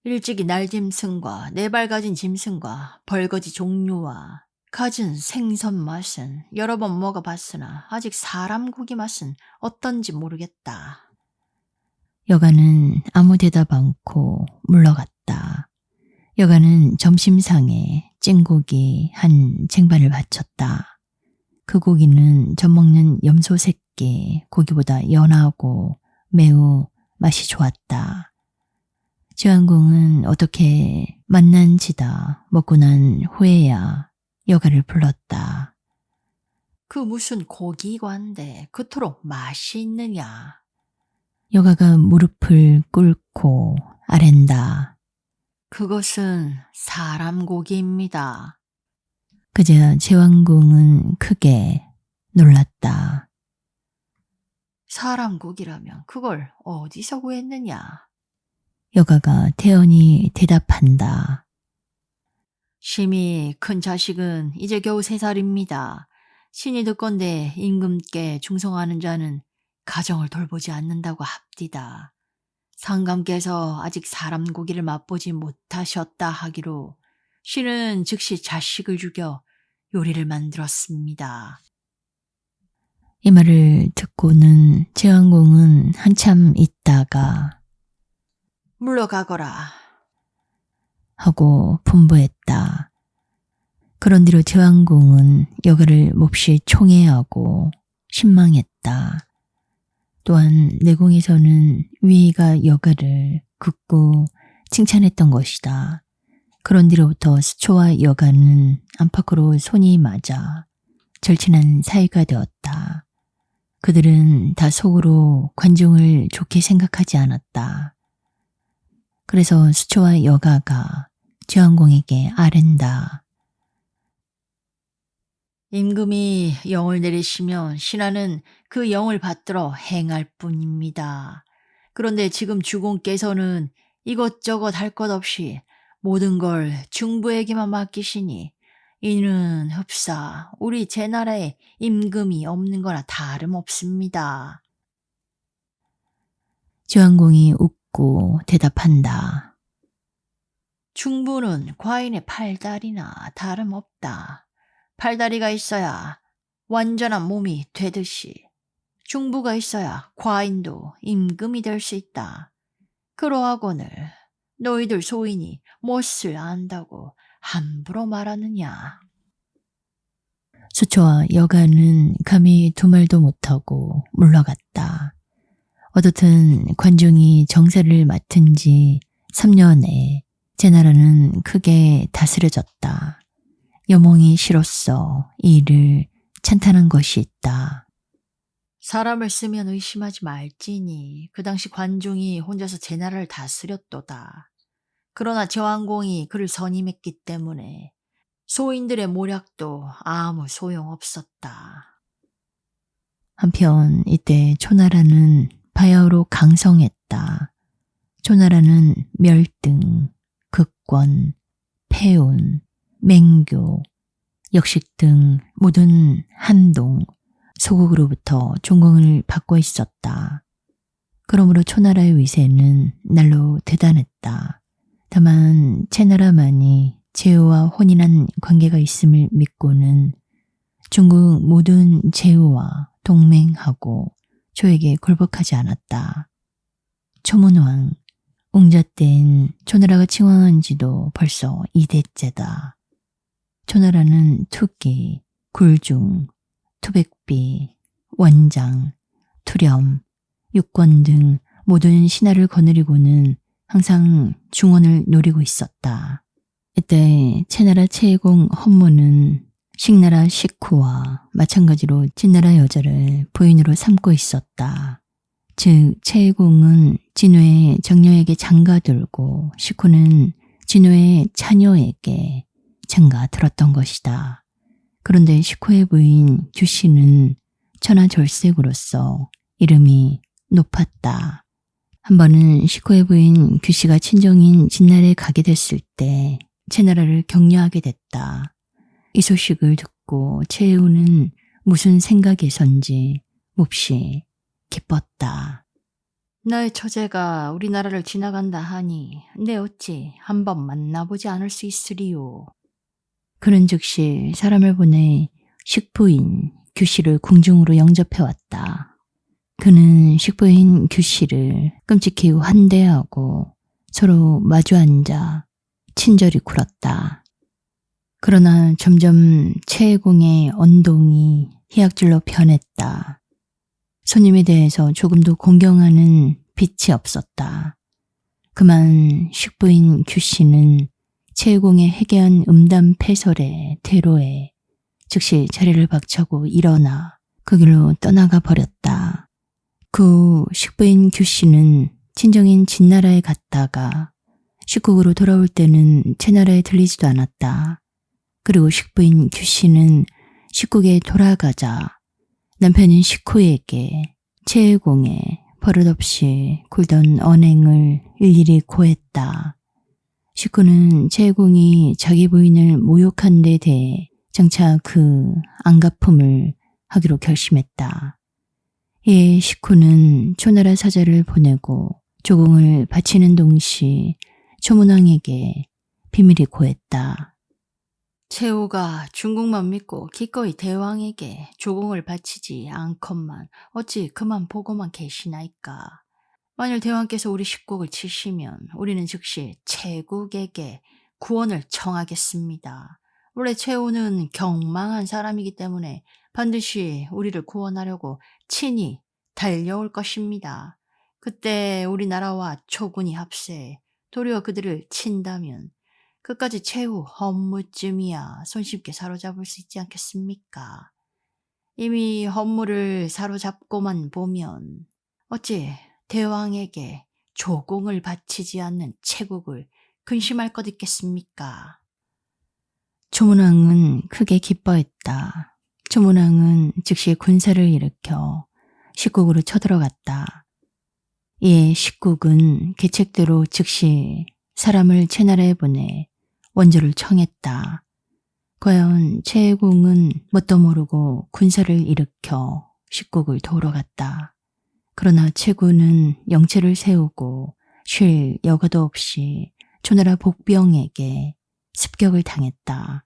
일찍이 날짐승과 네 발 가진 짐승과 벌거지 종류와 가진 생선 맛은 여러 번 먹어봤으나 아직 사람 고기 맛은 어떤지 모르겠다. 여가는 아무 대답 않고 물러갔다. 여가는 점심상에 찐고기 한 쟁반을 바쳤다. 그 고기는 젖먹는 염소 새끼 고기보다 연하고 매우 맛이 좋았다. 제왕공은 어떻게 만난지다 먹고 난 후에야 여가를 불렀다. 그 무슨 고기관데 그토록 맛이 있느냐? 여가가 무릎을 꿇고 아랜다. 그것은 사람 고기입니다. 그제야 제왕공은 크게 놀랐다. 사람 고기라면 그걸 어디서 구했느냐? 여가가 태연히 대답한다. 심히 큰 자식은 이제 겨우 3살입니다. 신이 듣건대 임금께 충성하는 자는 가정을 돌보지 않는다고 합디다. 상감께서 아직 사람 고기를 맛보지 못하셨다 하기로 신은 즉시 자식을 죽여 요리를 만들었습니다. 이 말을 듣고는 제왕공은 한참 있다가 물러가거라. 하고 분부했다. 그런 뒤로 제왕공은 여가를 몹시 총애하고 신망했다. 또한 내공에서는 위가 여가를 극구 칭찬했던 것이다. 그런 뒤로부터 수초와 여가는 안팎으로 손이 맞아 절친한 사이가 되었다. 그들은 다 속으로 관중을 좋게 생각하지 않았다. 그래서 수초와 여가가 제왕공에게 아랜다. 임금이 영을 내리시면 신하는 그 영을 받들어 행할 뿐입니다. 그런데 지금 주공께서는 이것저것 할 것 없이 모든 걸 중부에게만 맡기시니 이는 흡사 우리 제나라에 임금이 없는 거나 다름없습니다. 제왕공이 웃고 대답한다. 중부는 과인의 팔다리나 다름없다. 팔다리가 있어야 완전한 몸이 되듯이 중부가 있어야 과인도 임금이 될 수 있다. 그러하거늘 너희들 소인이 무엇을 안다고 함부로 말하느냐. 수초와 여가는 감히 두 말도 못하고 물러갔다. 어떻든 관중이 정세를 맡은 지 3년에 제나라는 크게 다스려졌다. 여몽이 시로써 이 일을 찬탄한 것이 있다. 사람을 쓰면 의심하지 말지니 그 당시 관중이 혼자서 제나라를 다스렸도다. 그러나 제왕공이 그를 선임했기 때문에 소인들의 모략도 아무 소용없었다. 한편 이때 초나라는 바야흐로 강성했다. 초나라는 멸등, 극권, 폐운, 맹교, 역식 등 모든 한동, 소국으로부터 종공을 받고 있었다. 그러므로 초나라의 위세는 날로 대단했다. 다만 채나라만이 제후와 혼인한 관계가 있음을 믿고는 중국 모든 제후와 동맹하고 조에게 굴복하지 않았다. 초문왕, 웅자 때엔 초나라가 칭왕한 지도 벌써 2대째다. 초나라는 투기, 굴중, 투백비, 원장, 투렴, 육권 등 모든 신하를 거느리고는 항상 중원을 노리고 있었다. 이때 채나라 채공 헌무는 식나라 식후와 마찬가지로 진나라 여자를 부인으로 삼고 있었다. 즉 채공은 진우의 장녀에게 장가들고 식후는 진우의 차녀에게 장가들었던 것이다. 그런데 식후의 부인 규씨는 천하절색으로서 이름이 높았다. 한 번은 식후의 부인 규씨가 친정인 진나라에 가게 됐을 때 채나라를 격려하게 됐다. 이 소식을 듣고 채우는 무슨 생각에선지 몹시 기뻤다. 나의 처제가 우리나라를 지나간다 하니 내 어찌 한번 만나보지 않을 수 있으리요. 그는 즉시 사람을 보내 식부인 규씨를 궁중으로 영접해왔다. 그는 식부인 규씨를 끔찍히 환대하고 서로 마주 앉아 친절히 굴었다. 그러나 점점 채공의 언동이 희약질로 변했다. 손님에 대해서 조금도 공경하는 빛이 없었다. 그만 식부인 규씨는 채공의 해괴한 음담 패설의 대로에 즉시 자리를 박차고 일어나 그 길로 떠나가 버렸다. 그 후 식부인 규씨는 친정인 진나라에 갔다가 식국으로 돌아올 때는 채나라에 들리지도 않았다. 그리고 식부인 규씨는 식국에 돌아가자 남편인 식후에게 채공에 버릇없이 굴던 언행을 일일이 고했다. 식구는 채공이 자기 부인을 모욕한 데 대해 장차 그 안갚음을 하기로 결심했다. 이에 식구는 초나라 사자를 보내고 조공을 바치는 동시 초문왕에게 비밀히 고했다. 채우가 중국만 믿고 기꺼이 대왕에게 조공을 바치지 않건만 어찌 그만 보고만 계시나이까. 만일 대왕께서 우리 식국을 치시면 우리는 즉시 채국에게 구원을 청하겠습니다. 원래 채우는 경망한 사람이기 때문에 반드시 우리를 구원하려고 친히 달려올 것입니다. 그때 우리나라와 초군이 합세해 도리어 그들을 친다면 끝까지 채우 헌무쯤이야 손쉽게 사로잡을 수 있지 않겠습니까? 이미 헌무를 사로잡고만 보면 어찌 대왕에게 조공을 바치지 않는 채국을 근심할 것 있겠습니까? 초문왕은 크게 기뻐했다. 초문왕은 즉시 군사를 일으켜 식국으로 쳐들어갔다. 이에 식국은 계책대로 즉시 사람을 채나라에 보내 원조를 청했다. 과연 채공은 뭣도 모르고 군사를 일으켜 식국을 도우러 갔다. 그러나 채군은 영체를 세우고 쉴 여과도 없이 초나라 복병에게 습격을 당했다.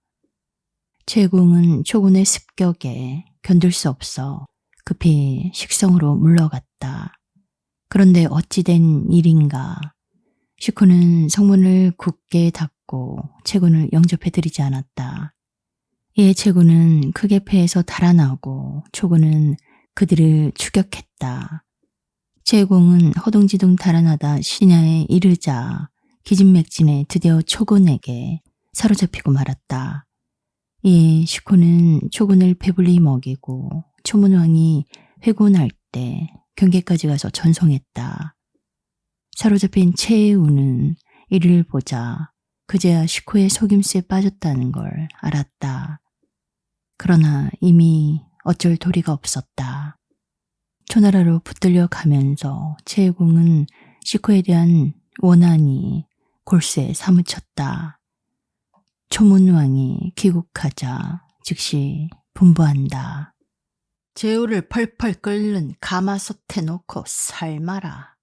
채공은 초군의 습격에 견딜 수 없어 급히 식성으로 물러갔다. 그런데 어찌 된 일인가. 식후는 성문을 굳게 닫고 채군을 영접해드리지 않았다. 이에 채군은 크게 패해서 달아나고 초군은 그들을 추격했다. 채공은 허둥지둥 달아나다 신야에 이르자 기진맥진에 드디어 초군에게 사로잡히고 말았다. 이에 식후는 초군을 배불리 먹이고 초문왕이 회군할 때 경계까지 가서 전송했다. 사로잡힌 채우는 이를 보자 그제야 식후의 속임수에 빠졌다는 걸 알았다. 그러나 이미 어쩔 도리가 없었다. 초나라로 붙들려 가면서 채공은 식후에 대한 원한이 골수에 사무쳤다. 초문왕이 귀국하자 즉시 분부한다. 제우를 펄펄 끓는 가마솥에 놓고 삶아라.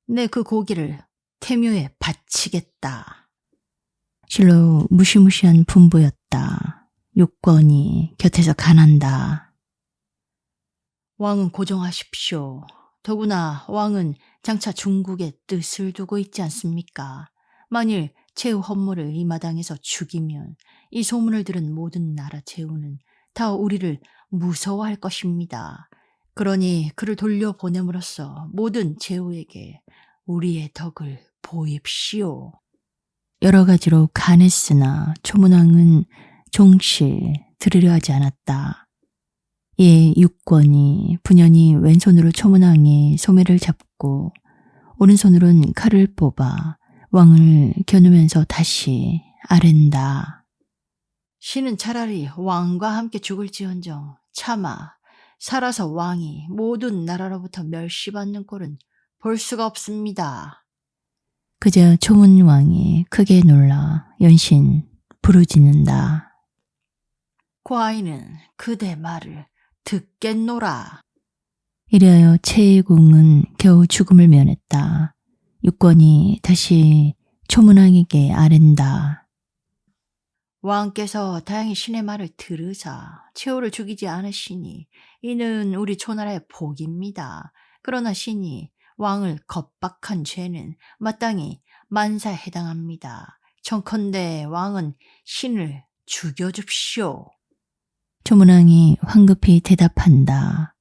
내 그 고기를 태묘에 바치겠다. 실로 무시무시한 분부였다. 육권이 곁에서 간한다. 왕은 고정하십시오. 더구나 왕은 장차 중국의 뜻을 두고 있지 않습니까? 만일 제후 헌무를 이 마당에서 죽이면 이 소문을 들은 모든 나라 제후는 다 우리를 무서워할 것입니다. 그러니 그를 돌려보냄으로써 모든 제후에게 우리의 덕을 보입시오. 여러 가지로 간했으나 초문왕은 종실 들으려 하지 않았다. 이에 육권이 분연히 왼손으로 초문왕의 소매를 잡고 오른손으로는 칼을 뽑아 왕을 겨누면서 다시 아랜다. 신은 차라리 왕과 함께 죽을지언정 차마 살아서 왕이 모든 나라로부터 멸시받는 꼴은 볼 수가 없습니다. 그저 초문왕이 크게 놀라 연신 부르짖는다. 과인은 그대 말을 듣겠노라. 이래하여 채의궁은 겨우 죽음을 면했다. 육권이 다시 초문왕에게 아랜다. 왕께서 다행히 신의 말을 들으사 최후를 죽이지 않으시니 이는 우리 초나라의 복입니다. 그러나 신이 왕을 겁박한 죄는 마땅히 만사에 해당합니다. 청컨대 왕은 신을 죽여줍시오. 초문왕이 황급히 대답한다.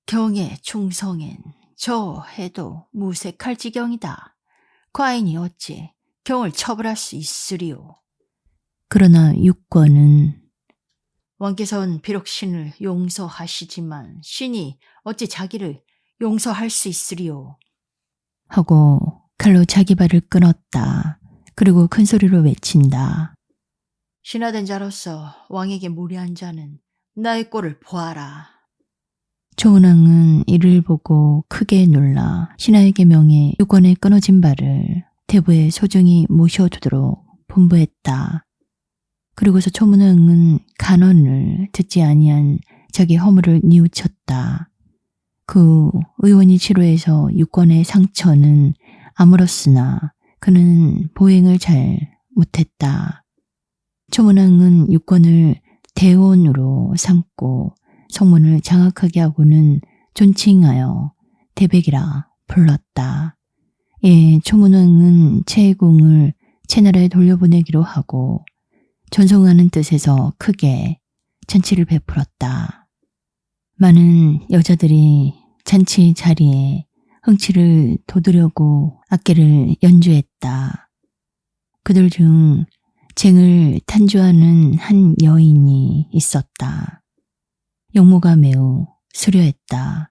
경에 충성엔 저 해도 무색할 지경이다. 과인이 어찌 경을 처벌할 수 있으리오. 그러나 육권은 왕께서는 비록 신을 용서하시지만 신이 어찌 자기를 용서할 수 있으리오. 하고 칼로 자기 발을 끊었다. 그리고 큰 소리로 외친다. 신하된 자로서 왕에게 무례한 자는 나의 꼴을 보아라. 초문왕은 이를 보고 크게 놀라 신하에게 명해 육권의 끊어진 발을 대부에 소중히 모셔두도록 분부했다. 그리고서 초문왕은 간언을 듣지 아니한 자기 허물을 뉘우쳤다. 그 의원이 치료해서 육권의 상처는 아물었으나 그는 보행을 잘 못했다. 초문왕은 육권을 대원으로 삼고 성문을 장악하게 하고는 존칭하여 대백이라 불렀다. 예, 초문왕은 채의궁을 채나라에 돌려보내기로 하고 전송하는 뜻에서 크게 잔치를 베풀었다. 많은 여자들이 잔치 자리에 흥치를 돋으려고 악기를 연주했다. 그들 중 쟁을 탄주하는 한 여인이 있었다. 용모가 매우 수려했다.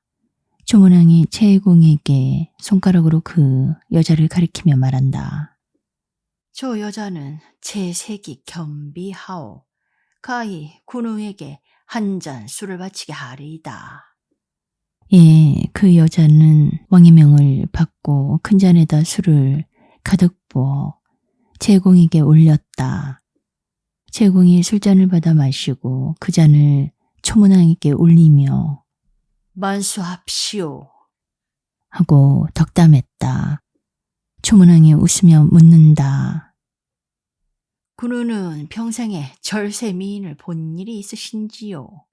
초문왕이 채의궁에게 손가락으로 그 여자를 가리키며 말한다. 저 여자는 제 색이 겸비하오. 가히 군우에게 한 잔 술을 바치게 하리이다. 예, 그 여자는 왕의 명을 받고 큰 잔에다 술을 가득 부어 채공에게 올렸다. 채공이 술잔을 받아 마시고 그 잔을 초문왕에게 올리며 만수합시오. 하고 덕담했다. 초문왕이 웃으며 묻는다. 군우는 평생에 절세 미인을 본 일이 있으신지요?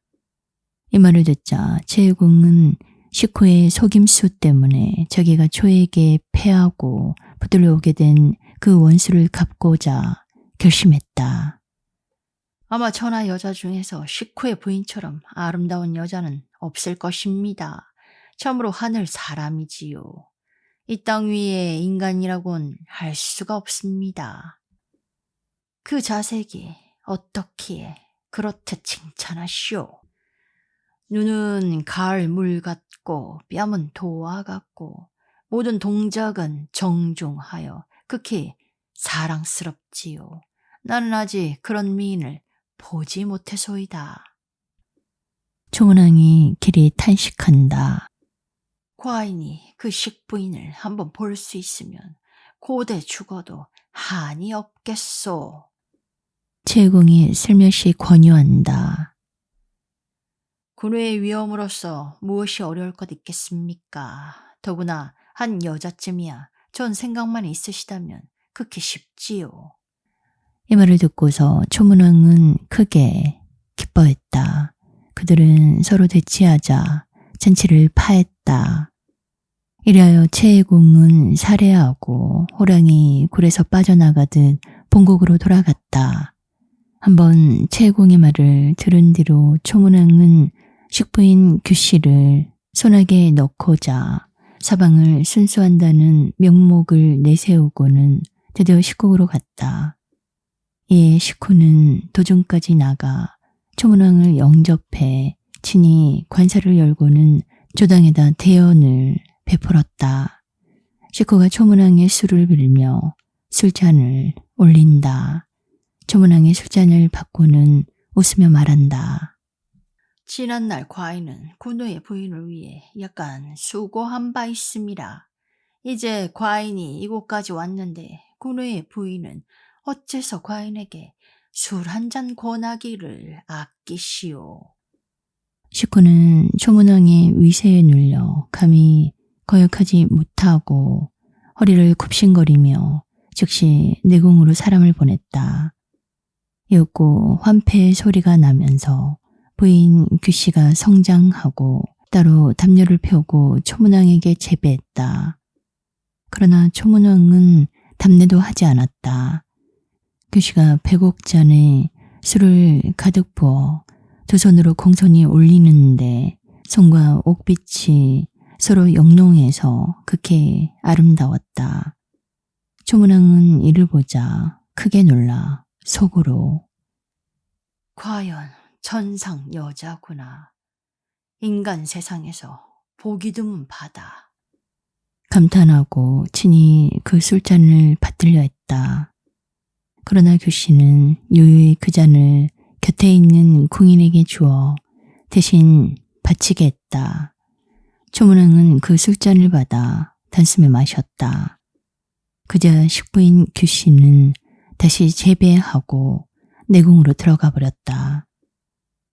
이 말을 듣자 채공은 식후의 속임수 때문에 자기가 초에게 패하고 붙들려 오게 된 그 원수를 갚고자 결심했다. 아마 천하 여자 중에서 식후의 부인처럼 아름다운 여자는 없을 것입니다. 참으로 하늘 사람이지요. 이 땅 위에 인간이라곤 할 수가 없습니다. 그 자색이 어떻기에 그렇듯 칭찬하시오. 눈은 가을 물 같고 뺨은 도화 같고 모든 동작은 정중하여 극히 사랑스럽지요. 나는 아직 그런 미인을 보지 못해소이다. 초문왕이 길이 탄식한다. 과인이 그 식부인을 한번 볼 수 있으면 고대 죽어도 한이 없겠소. 채공이 슬며시 권유한다. 군우의 위엄으로서 무엇이 어려울 것 있겠습니까? 더구나 한 여자쯤이야 전 생각만 있으시다면 극히 쉽지요. 이 말을 듣고서 초문왕은 크게 기뻐했다. 그들은 서로 대치하자 잔치를 파했다. 이래하여 채공은 살해하고 호랑이 굴에서 빠져나가듯 본국으로 돌아갔다. 한번 채공의 말을 들은 뒤로 초문왕은 식부인 규씨를 손아귀에 넣고자 사방을 순수한다는 명목을 내세우고는 드디어 식국으로 갔다. 이에 식후는 도중까지 나가 초문왕을 영접해 친히 관사를 열고는 조당에다 대언을 베풀었다. 식후가 초문왕의 술을 빌며 술잔을 올린다. 초문왕의 술잔을 받고는 웃으며 말한다. 지난날 과인은 군우의 부인을 위해 약간 수고한 바 있습니다. 이제 과인이 이곳까지 왔는데 군우의 부인은 어째서 과인에게 술 한 잔 권하기를 아끼시오. 식구는 초문왕의 위세에 눌려 감히 거역하지 못하고 허리를 굽신거리며 즉시 내궁으로 사람을 보냈다. 이윽고 환패의 소리가 나면서 부인 규씨가 성장하고 따로 담요를 펴고 초문왕에게 제배했다. 그러나 초문왕은 답례도 하지 않았다. 규씨가 백옥잔에 술을 가득 부어 두 손으로 공손히 올리는데 손과 옥빛이 서로 영롱해서 극히 아름다웠다. 초문왕은 이를 보자 크게 놀라 속으로 과연 천상 여자구나. 인간 세상에서 보기 드문 바다. 감탄하고 친히 그 술잔을 받들려 했다. 그러나 규씨는 유유히 그 잔을 곁에 있는 궁인에게 주어 대신 바치게 했다. 초문왕은 그 술잔을 받아 단숨에 마셨다. 그자 식부인 규씨는 다시 재배하고 내궁으로 들어가 버렸다.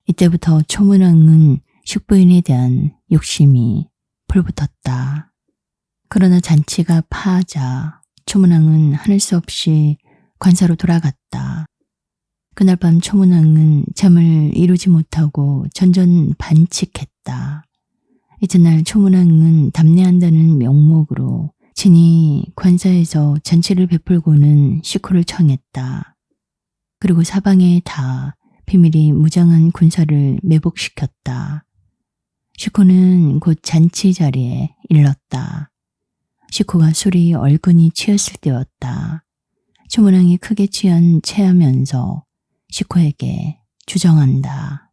이때부터 초문왕은 식부인에 대한 욕심이 불붙었다. 그러나 잔치가 파하자 초문왕은 하늘 수 없이 관사로 돌아갔다. 그날 밤 초문왕은 잠을 이루지 못하고 전전반칙했다. 이튿날 초문왕은 답례한다는 명목으로 친히 관사에서 잔치를 베풀고는 식후를 청했다. 그리고 사방에 다 비밀이 무장한 군사를 매복시켰다. 식후는 곧 잔치 자리에 일렀다. 식후가 술이 얼근히 취했을 때였다. 초문왕이 크게 취한 체하면서 식후에게 주정한다.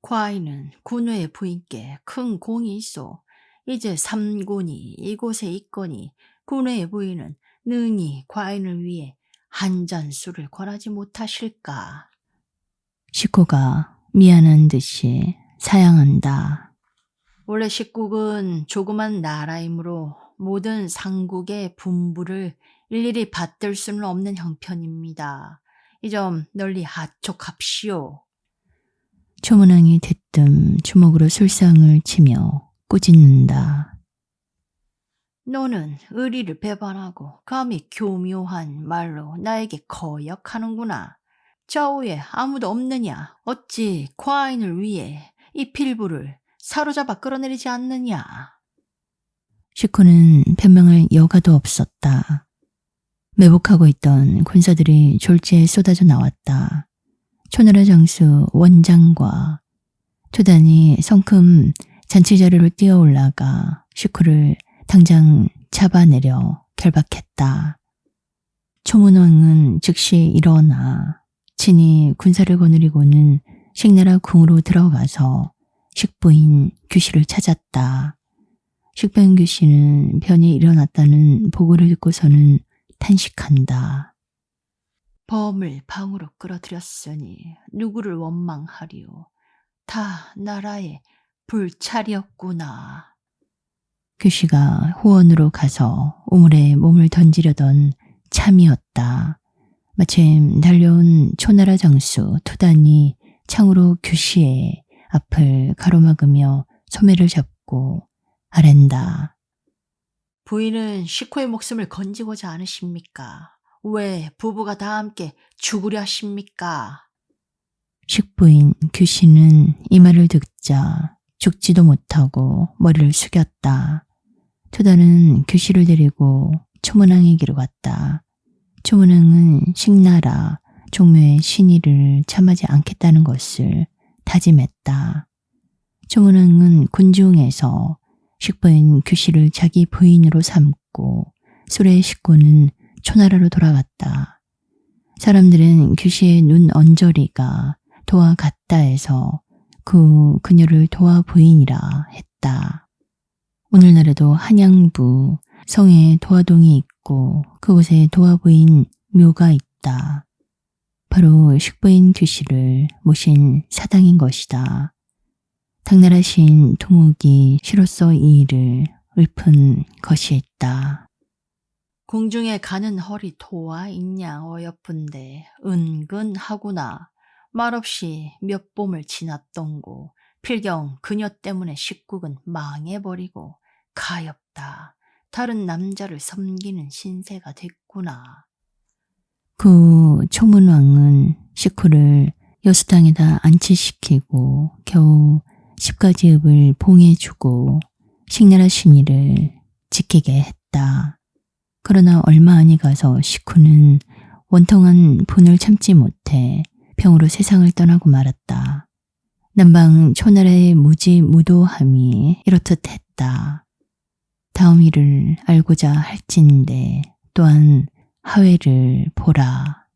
과인은 군우의 부인께 큰 공이 있어 이제 3군이 이곳에 있거니 군우의 부인은 능히 과인을 위해 한 잔 술을 권하지 못하실까. 식후가 미안한 듯이 사양한다. 원래 식국은 조그만 나라이므로 모든 상국의 분부를 일일이 받들 수는 없는 형편입니다. 이 점 널리 하촉합시오. 초문왕이 대뜸 주먹으로 술상을 치며 꾸짖는다. 너는 의리를 배반하고 감히 교묘한 말로 나에게 거역하는구나. 좌우에 아무도 없느냐? 어찌 과인을 위해 이 필부를 사로잡아 끌어내리지 않느냐? 식후는 변명할 여가도 없었다. 매복하고 있던 군사들이 졸지에 쏟아져 나왔다. 초나라 장수 원장과 초단이 성큼 잔치 자리로 뛰어 올라가 식후를 당장 잡아내려 결박했다. 초문왕은 즉시 일어나 친히 군사를 거느리고는 식나라 궁으로 들어가서 식부인 규씨를 찾았다. 식부인 규씨는 변이 일어났다는 보고를 듣고서는 탄식한다. 범을 방으로 끌어들였으니 누구를 원망하리오. 다 나라의 불찰이었구나. 규씨가 후원으로 가서 우물에 몸을 던지려던 참이었다. 마침 달려온 초나라 장수 투단이 창으로 규씨의 앞을 가로막으며 소매를 잡고 아랜다. 부인은 식후의 목숨을 건지고자 않으십니까? 왜 부부가 다 함께 죽으려 하십니까? 식부인 규씨는 이 말을 듣자 죽지도 못하고 머리를 숙였다. 투단은 규씨를 데리고 초문왕에게로 갔다. 초문왕은 식나라 종묘의 신의를 참하지 않겠다는 것을 다짐했다. 초문왕은 군중에서 식부인 규씨를 자기 부인으로 삼고 술의 식구는 초나라로 돌아갔다. 사람들은 규시의 눈 언저리가 도와 같다 해서 그녀를 도와 부인이라 했다. 오늘날에도 한양부 성에 도화동이 있고 그곳에 도화 부인 묘가 있다. 바로 식부인 규시를 모신 사당인 것이다. 당나라 시인 도목이 시로써 이 일을 읊은 것이었다. 궁중에 가는 허리 도와 있냐 어여쁜데 은근하구나. 말없이 몇 봄을 지났던고 필경 그녀 때문에 식국은 망해버리고 가엾다. 다른 남자를 섬기는 신세가 됐구나. 그 초문왕은 식후를 여수당에다 안치시키고 겨우 10가지읍을 봉해주고 식나라 신의를 지키게 했다. 그러나 얼마 안이 가서 식후는 원통한 분을 참지 못해 병으로 세상을 떠나고 말았다. 남방 초나라의 무지무도함이 이렇듯 했다. 다음 일을 알고자 할진대 또한 하회를 보라.